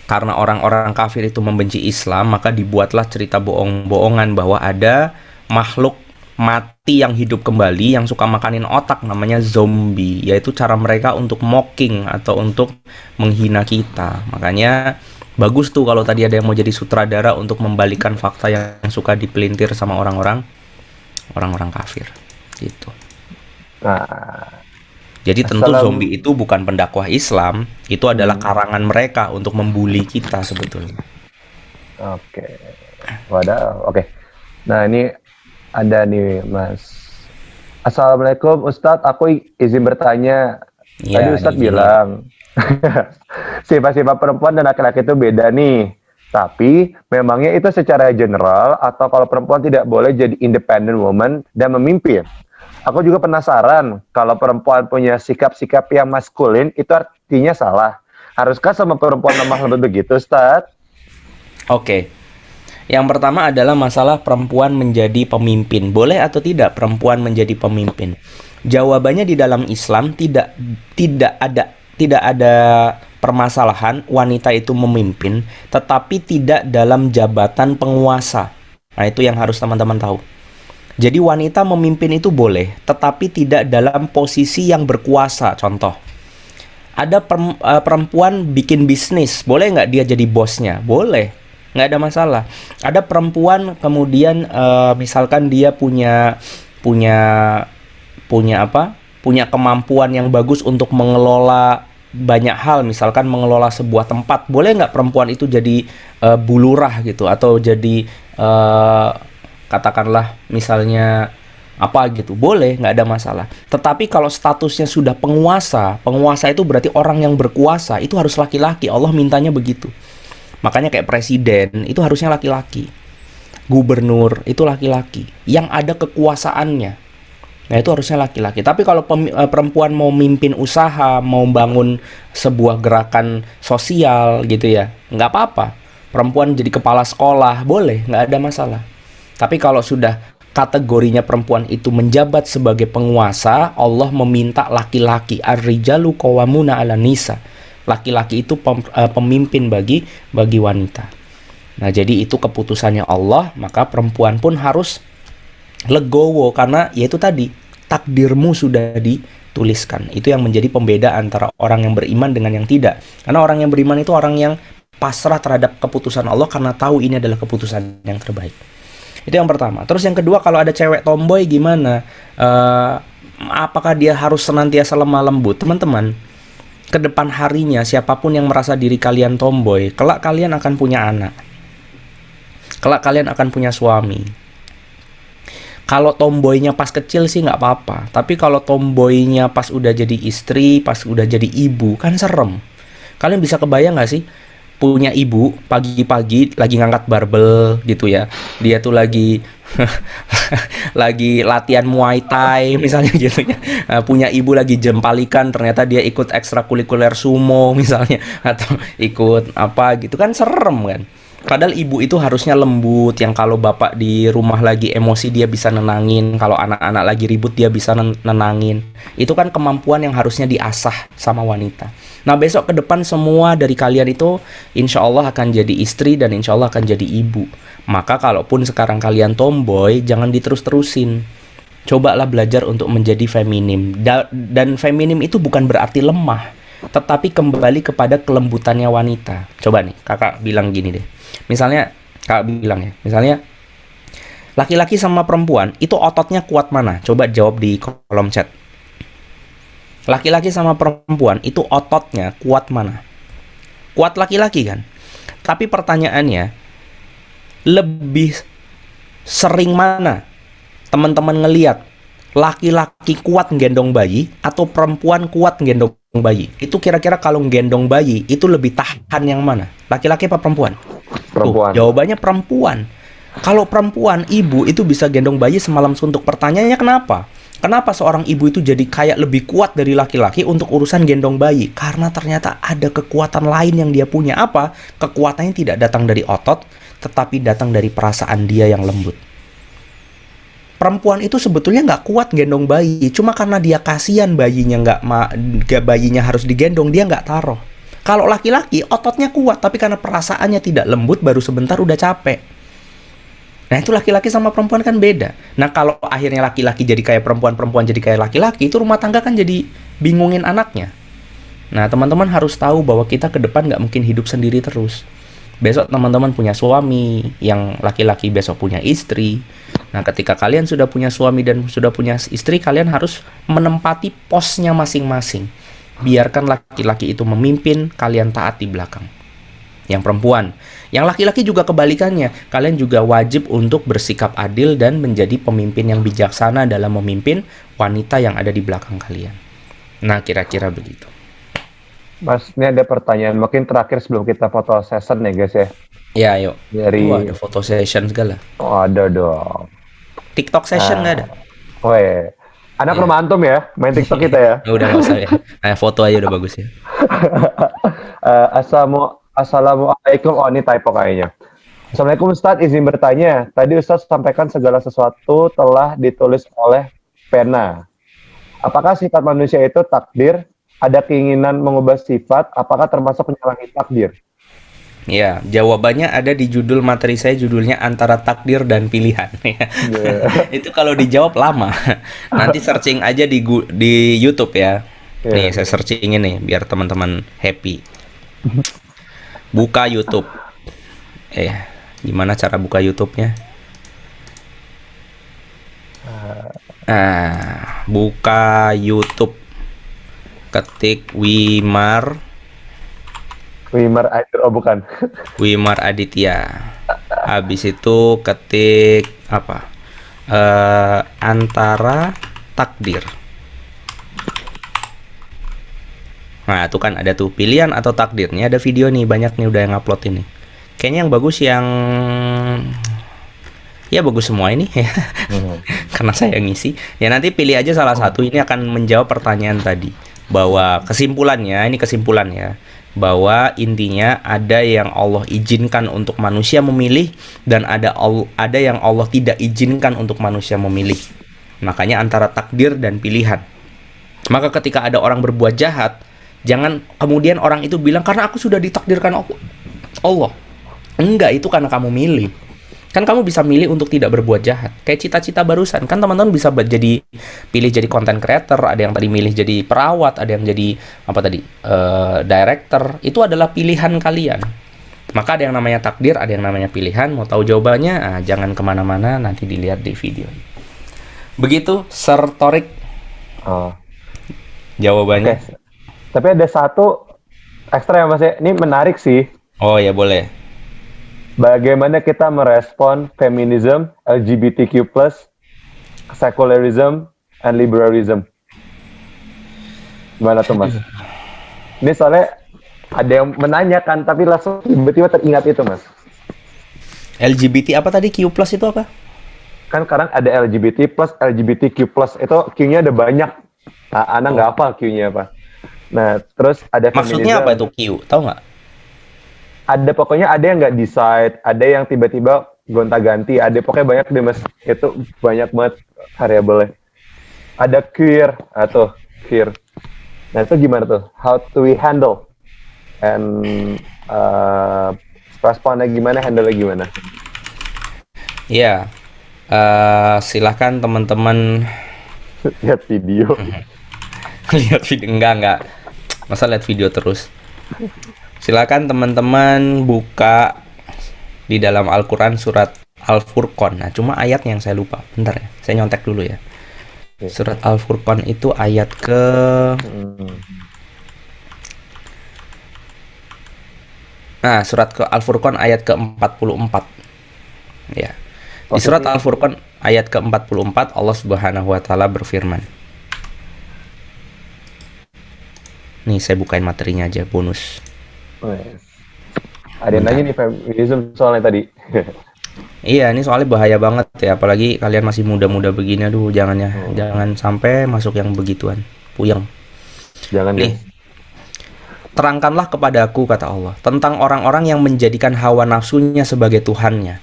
karena orang-orang kafir itu membenci Islam, maka dibuatlah cerita bohong-bohongan bahwa ada makhluk mati yang hidup kembali yang suka makanin otak, namanya zombie, yaitu cara mereka untuk mocking atau untuk menghina kita. Makanya bagus tuh kalau tadi ada yang mau jadi sutradara untuk membalikan fakta yang suka dipelintir sama orang-orang kafir gitu. Nah, jadi tentu zombie itu bukan pendakwah Islam, itu adalah karangan mereka untuk membuli kita sebetulnya. Oke. Wadah, oke. Nah, ini ada nih, Mas. Assalamualaikum, Ustadz. Aku izin bertanya. Ya, tadi Ustadz bilang sifat-sifat perempuan dan laki-laki itu beda nih. Tapi memangnya itu secara general atau kalau perempuan tidak boleh jadi independent woman dan memimpin? Aku juga penasaran, kalau perempuan punya sikap-sikap yang maskulin, itu artinya salah. Haruskah sama perempuan lemah lembut begitu, Ustadz? Oke. Yang pertama adalah masalah perempuan menjadi pemimpin. Boleh atau tidak perempuan menjadi pemimpin? Jawabannya di dalam Islam tidak ada permasalahan wanita itu memimpin, tetapi tidak dalam jabatan penguasa. Nah, itu yang harus teman-teman tahu. Jadi wanita memimpin itu boleh, tetapi tidak dalam posisi yang berkuasa. Contoh, ada perempuan bikin bisnis, boleh nggak dia jadi bosnya? Boleh, nggak ada masalah. Ada perempuan kemudian misalkan dia punya kemampuan yang bagus untuk mengelola banyak hal, misalkan mengelola sebuah tempat, boleh nggak perempuan itu jadi bulurah gitu, atau jadi katakanlah misalnya apa gitu, boleh, nggak ada masalah. Tetapi kalau statusnya sudah penguasa itu berarti orang yang berkuasa, itu harus laki-laki. Allah mintanya begitu. Makanya kayak presiden itu harusnya laki-laki, gubernur itu laki-laki yang ada kekuasaannya. Nah, itu harusnya laki-laki. Tapi kalau perempuan mau mimpin usaha, mau bangun sebuah gerakan sosial gitu ya, nggak apa-apa. Perempuan jadi kepala sekolah, boleh, nggak ada masalah. Tapi kalau sudah kategorinya perempuan itu menjabat sebagai penguasa, Allah meminta laki-laki, ar-rijalu qawwamuna 'alan nisa. Laki-laki itu pemimpin bagi wanita. Nah, jadi itu keputusannya Allah, maka perempuan pun harus legowo karena yaitu tadi takdirmu sudah dituliskan. Itu yang menjadi pembeda antara orang yang beriman dengan yang tidak. Karena orang yang beriman itu orang yang pasrah terhadap keputusan Allah karena tahu ini adalah keputusan yang terbaik. Itu yang pertama. Terus yang kedua, kalau ada cewek tomboy gimana? Apakah dia harus senantiasa lemah lembut? Teman-teman, ke depan harinya siapapun yang merasa diri kalian tomboy, kelak kalian akan punya anak. Kelak kalian akan punya suami. Kalau tomboynya pas kecil sih nggak apa-apa, tapi kalau tomboynya pas udah jadi istri, pas udah jadi ibu, kan serem. Kalian bisa kebayang nggak sih punya ibu pagi-pagi lagi ngangkat barbel gitu ya, dia tuh lagi lagi latihan Muay Thai misalnya gitu ya. Punya ibu lagi jempalikan, ternyata dia ikut ekstrakurikuler sumo misalnya, atau ikut apa gitu, kan serem kan. Padahal ibu itu harusnya lembut, yang kalau bapak di rumah lagi emosi dia bisa nenangin, kalau anak-anak lagi ribut dia bisa nenangin. Itu kan kemampuan yang harusnya diasah sama wanita. Nah besok ke depan semua dari kalian itu insya Allah akan jadi istri dan insya Allah akan jadi ibu. Maka kalaupun sekarang kalian tomboy, jangan diterus-terusin. Cobalah belajar untuk menjadi feminim. Dan feminim itu bukan berarti lemah, tetapi kembali kepada kelembutannya wanita. Coba nih kakak bilang gini deh. Misalnya kakak bilang ya, misalnya laki-laki sama perempuan itu ototnya kuat mana? Coba jawab di kolom chat. Laki-laki sama perempuan itu ototnya kuat mana? Kuat laki-laki kan? Tapi pertanyaannya, lebih sering mana teman-teman ngelihat laki-laki kuat gendong bayi atau perempuan kuat gendong bayi? Itu kira-kira kalau gendong bayi itu lebih tahan yang mana? Laki-laki apa perempuan? Perempuan. Jawabannya perempuan. Kalau perempuan, ibu itu bisa gendong bayi semalam suntuk. Pertanyaannya kenapa? Kenapa seorang ibu itu jadi kayak lebih kuat dari laki-laki untuk urusan gendong bayi? Karena ternyata ada kekuatan lain yang dia punya. Apa? Kekuatannya tidak datang dari otot, tetapi datang dari perasaan dia yang lembut. Perempuan itu sebetulnya nggak kuat gendong bayi, cuma karena dia kasihan bayinya bayinya harus digendong, dia nggak taruh. Kalau laki-laki ototnya kuat, tapi karena perasaannya tidak lembut, baru sebentar udah capek. Nah itu laki-laki sama perempuan kan beda. Nah kalau akhirnya laki-laki jadi kayak perempuan, perempuan jadi kayak laki-laki, itu rumah tangga kan jadi bingungin anaknya. Nah teman-teman harus tahu bahwa kita ke depan nggak mungkin hidup sendiri terus. Besok teman-teman punya suami, yang laki-laki besok punya istri. Nah ketika kalian sudah punya suami dan sudah punya istri, kalian harus menempati posnya masing-masing. Biarkan laki-laki itu memimpin, kalian taat di belakang. Yang perempuan, yang laki-laki juga kebalikannya. Kalian juga wajib untuk bersikap adil dan menjadi pemimpin yang bijaksana dalam memimpin wanita yang ada di belakang kalian. Nah kira-kira begitu. Mas, ini ada pertanyaan mungkin terakhir sebelum kita foto session ya guys ya. Ya ayo. Dari ada foto session segala. Oh ada dong. TikTok session nggak ada? Oh iya. Anak rumah antum ya, main TikTok kita ya. Udah nggak usah ya. Nah, foto aja udah bagus ya. Assalamualaikum. Oh ini typo kayaknya. Assalamualaikum Ustadz, izin bertanya. Tadi Ustadz sampaikan segala sesuatu telah ditulis oleh pena. Apakah sifat manusia itu takdir? Ada keinginan mengubah sifat? Apakah termasuk menyalahi takdir? Ya, jawabannya ada di judul materi saya, judulnya Antara Takdir dan Pilihan. Itu kalau dijawab lama. Nanti searching aja di YouTube ya. Nih, saya searchingin nih biar teman-teman happy. Buka YouTube. Gimana cara buka YouTube-nya? Buka YouTube. Ketik Wimar Oh bukan. Wimar Aditya. Habis itu ketik apa? Antara Takdir. Nah, itu kan ada tuh pilihan atau takdirnya. Ada video nih, banyak nih udah yang upload ini. Kayaknya yang bagus yang ya bagus semua ini ya. Karena saya ngisi. Ya nanti pilih aja salah satu, ini akan menjawab pertanyaan tadi. Bahwa kesimpulannya, ini kesimpulannya, bahwa intinya ada yang Allah izinkan untuk manusia memilih dan ada yang Allah tidak izinkan untuk manusia memilih. Makanya antara takdir dan pilihan. Maka ketika ada orang berbuat jahat, jangan kemudian orang itu bilang karena aku sudah ditakdirkan Allah. Enggak, itu karena kamu milih. Kan kamu bisa milih untuk tidak berbuat jahat. Kayak cita-cita barusan. Kan teman-teman bisa pilih jadi content creator, ada yang tadi milih jadi perawat, ada yang jadi director. Itu adalah pilihan kalian. Maka ada yang namanya takdir, ada yang namanya pilihan. Mau tahu jawabannya? Jangan kemana-mana, nanti dilihat di video. Begitu, Sir Torik. Jawabannya. Tapi ada satu ekstra ya Mas ya. Ini menarik sih. Oh ya boleh. Bagaimana kita merespon feminism, LGBTQ+, secularism, and liberalism. Gimana tuh Mas? Ini soalnya ada yang menanyakan, tapi langsung tiba-tiba teringat itu Mas. LGBT apa tadi? Q+ itu apa? Kan sekarang ada LGBT+, LGBTQ+, itu Q-nya ada banyak. Nah, Ana nggak hafal Q-nya apa. Nah, terus ada Maksudnya feminism. apa itu Q? Tahu nggak? Ada pokoknya ada yang nggak decide, ada yang tiba-tiba gonta-ganti, ada pokoknya banyak deh Mas. Itu banyak banget variabelnya. Ada queer atau queer. Nah itu gimana tuh? How to we handle and responnya gimana, handle-nya gimana? Iya. Silahkan teman-teman Lihat video. lihat video. Enggak. Masa lihat video terus? Silakan teman-teman buka di dalam Al-Quran surat Al-Furqan. Nah, cuma ayat yang saya lupa. Bentar ya, saya nyontek dulu ya. Surat Al-Furqan itu ayat ke... Nah, surat ke Al-Furqan ayat ke-44. Ya. Di surat Al-Furqan ayat ke-44 Allah Subhanahu wa taala berfirman. Nih, saya bukain materinya aja, bonus. Ada yang nanya nih feminism soalnya tadi. Iya, ini soalnya bahaya banget ya, apalagi kalian masih muda-muda begini. Aduh, jangan ya, jangan sampai masuk yang begituan. Puyeng. Jangan nih. Terangkanlah kepadaku, kata Allah, tentang orang-orang yang menjadikan hawa nafsunya sebagai Tuhannya.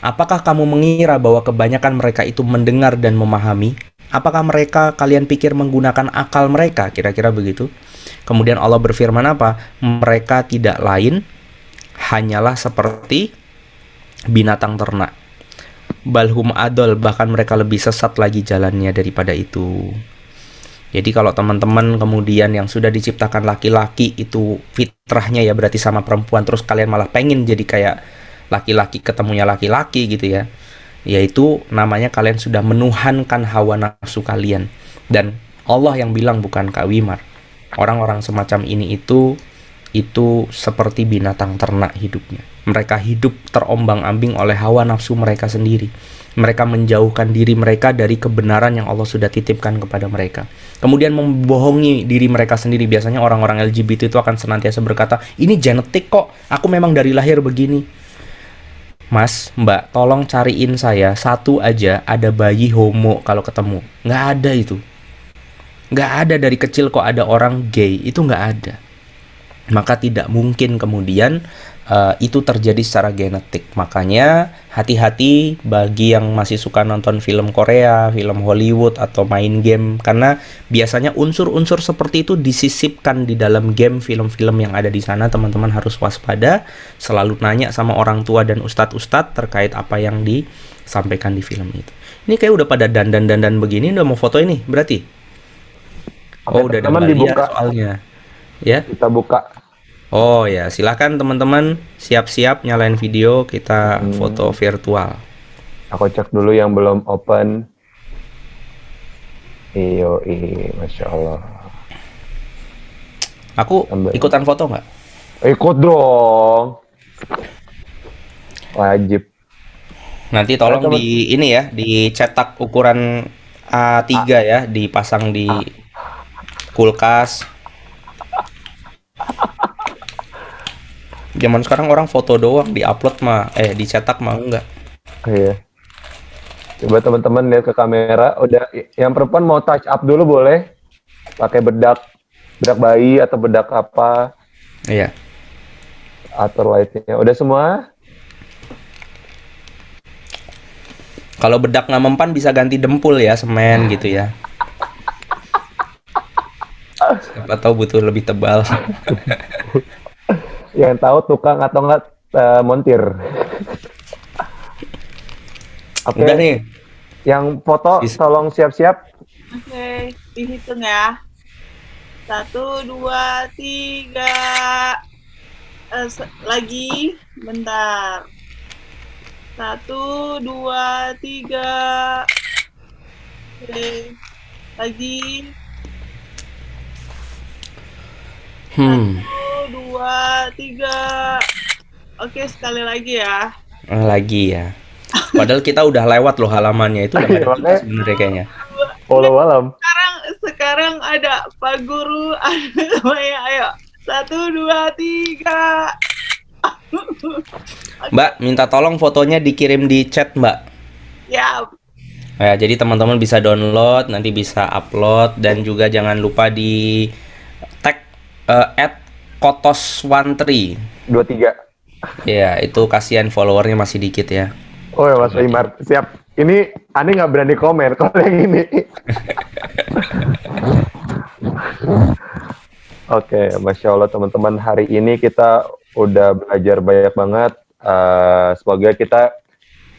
Apakah kamu mengira bahwa kebanyakan mereka itu mendengar dan memahami? Apakah mereka kalian pikir menggunakan akal mereka? Kira-kira begitu. Kemudian Allah berfirman apa? Mereka tidak lain hanyalah seperti binatang ternak. Balhum adol, bahkan mereka lebih sesat lagi jalannya daripada itu. Jadi kalau teman-teman kemudian yang sudah diciptakan laki-laki itu fitrahnya ya berarti sama perempuan, terus kalian malah pengen jadi kayak laki-laki ketemunya laki-laki gitu ya, yaitu namanya kalian sudah menuhankan hawa nafsu kalian. Dan Allah yang bilang, bukan Kak Wimar. Orang-orang semacam ini itu seperti binatang ternak hidupnya. Mereka hidup terombang-ambing oleh hawa nafsu mereka sendiri. Mereka menjauhkan diri mereka dari kebenaran yang Allah sudah titipkan kepada mereka. Kemudian membohongi diri mereka sendiri. Biasanya orang-orang LGBT itu akan senantiasa berkata, ini genetik kok, aku memang dari lahir begini. Mas, Mbak, tolong cariin saya satu aja ada bayi homo kalau ketemu. Nggak ada itu. Nggak ada dari kecil kok ada orang gay. Itu nggak ada. Maka tidak mungkin kemudian itu terjadi secara genetik. Makanya hati-hati bagi yang masih suka nonton film Korea, film Hollywood, atau main game. Karena biasanya unsur-unsur seperti itu disisipkan di dalam game, film-film yang ada di sana. Teman-teman harus waspada. Selalu nanya sama orang tua dan ustadz-ustadz terkait apa yang disampaikan di film itu. Ini kayak udah pada dandan-dandan begini, udah mau foto ini berarti? Oh, udah ada dibuka soalnya. Ya, kita buka. Oh ya, silakan teman-teman siap-siap nyalain video, kita foto virtual. Aku cek dulu yang belum open. Masya Allah. Aku ikutan foto nggak? Ikut dong. Wajib. Nanti tolong di ini ya, dicetak ukuran A3 ya, dipasang di kulkas. Zaman sekarang orang foto doang, diupload mah, dicetak mah enggak. Iya. Coba teman-teman lihat ke kamera. Udah, yang perempuan mau touch up dulu boleh? Pakai bedak bayi atau bedak apa? Iya. Atur lightnya. Udah semua? Kalau bedak nggak mempan bisa ganti dempul ya, semen gitu ya. Siapa tahu butuh lebih tebal. Yang tahu tukang atau enggak montir. Oke. Udah nih. Yang foto tolong siap-siap. Oke, dihitung ya. 1, 2, 3. Lagi, bentar. 1, 2, 3. Oke. Lagi. Hmm, 1, 2, 3. Oke, sekali lagi ya. lagi ya. Padahal kita udah lewat loh halamannya, itu udah Iya, ada kita makanya sebenarnya kayaknya. walau alam. Sekarang ada Pak Guru, ada Maya. Ayo, 1, 2, 3. Mbak, minta tolong fotonya dikirim di chat, Mbak. Ya, Ya, jadi teman-teman bisa download, nanti bisa upload, dan juga jangan lupa di tag @kotos13. 23. Ya, itu kasihan followernya masih dikit ya. Oh ya Mas Wimar, siap. Ini Ani nggak berani komen kalau yang ini. Oke, Masya Allah teman-teman, hari ini kita udah belajar banyak banget. Semoga kita,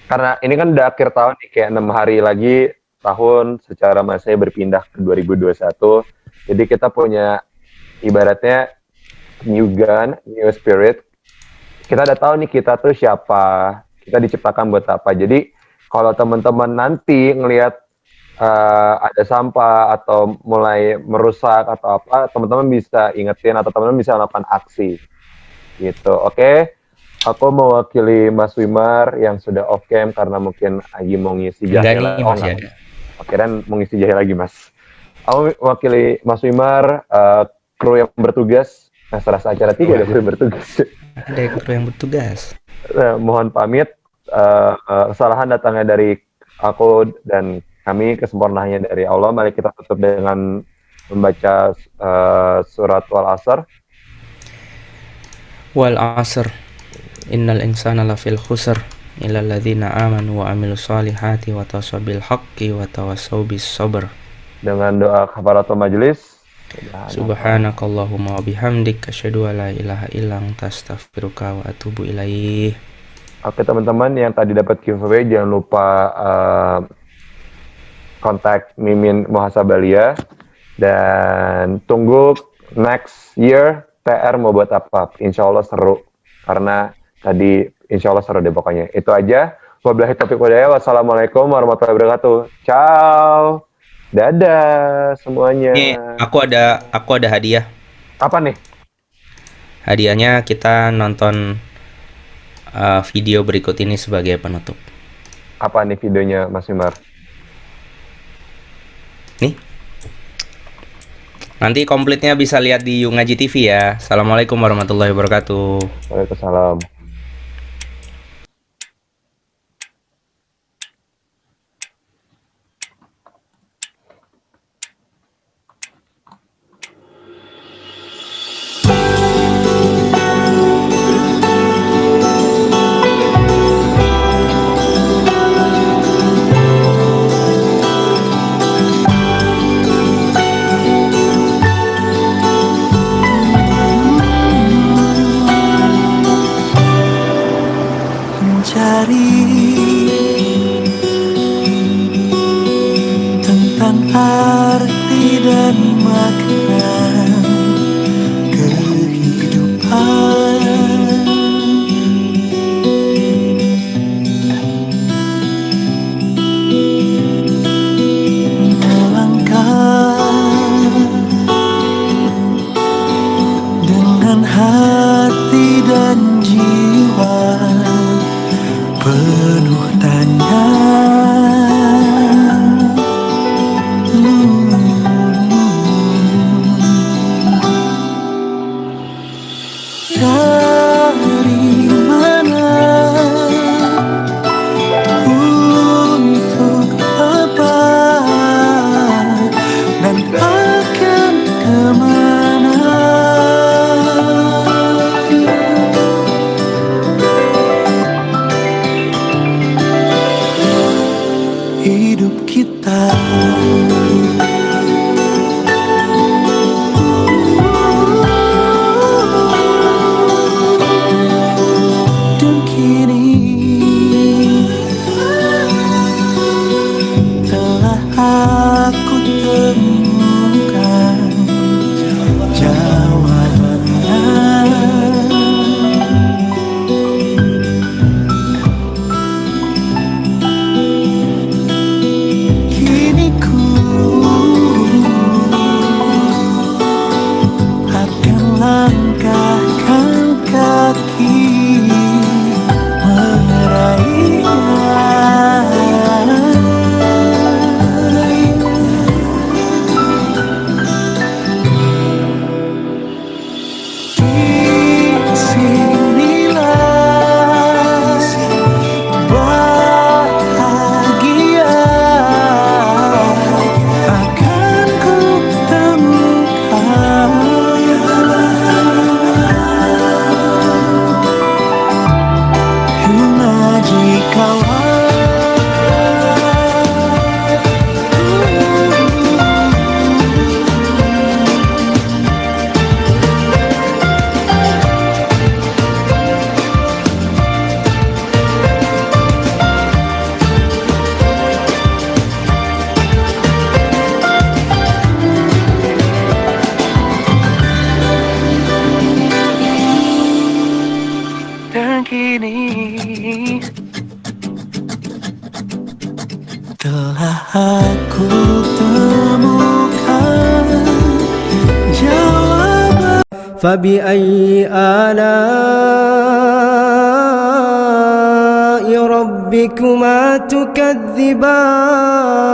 karena ini kan udah akhir tahun nih, kayak 6 hari lagi tahun secara Masehi berpindah ke 2021. Jadi kita punya ibaratnya new gun, new spirit. Kita udah tahu nih kita tuh siapa, kita diciptakan buat apa. Jadi kalau teman-teman nanti ngelihat ada sampah atau mulai merusak atau apa, teman-teman bisa ingetin atau teman-teman bisa melakukan aksi gitu. Oke. Aku mewakili Mas Wimar yang sudah off cam karena mungkin lagi mau ngisi jahe. Enggak nih, masih ada. Oke, dan mau ngisi jahe lagi, Mas. Aku mewakili Mas Wimar, kru yang bertugas. Nah, serasa acara 3 ada kru yang bertugas. Ada kru yang bertugas. Mohon pamit. Kesalahan datangnya dari aku dan kami, kesempurnaannya dari Allah. Mari kita tutup dengan membaca surat Wal-Asr. Wal-Asr. Innal insana lafil khusr illa alladzina amanu wa amilus solihati wa tawassaw bil haqqi wa tawassaw bis sabr. Dengan doa kafaratul majelis. Subhanakallahumma wa bihamdik asyhadu an la ilaha illa anta astaghfiruka wa atubu ilaih. Oke teman-teman yang tadi dapat giveaway, jangan lupa kontak Mimin Muhasabalia dan tunggu next year TR mau buat apa. Insya Allah seru, karena tadi insya Allah seru deh pokoknya. Itu aja. Wabillahi taufiq walhidayah. Wassalamualaikum warahmatullahi wabarakatuh. Ciao. Dadah semuanya. Nih, aku ada hadiah. Apa nih? Hadiahnya kita nonton video berikut ini sebagai penutup. Apa nih videonya Mas Wimar? Nih. Nanti komplitnya bisa lihat di Yungaji TV ya. Assalamualaikum warahmatullahi wabarakatuh. Waalaikumsalam. Tentang arti dan makna kehidupan, melangkah dengan hati dan jiwa penuh tanya. Dari mana, untuk apa, dan akan kemana? aku temukan jawaban. فبأي آلاء ربكما تكذبان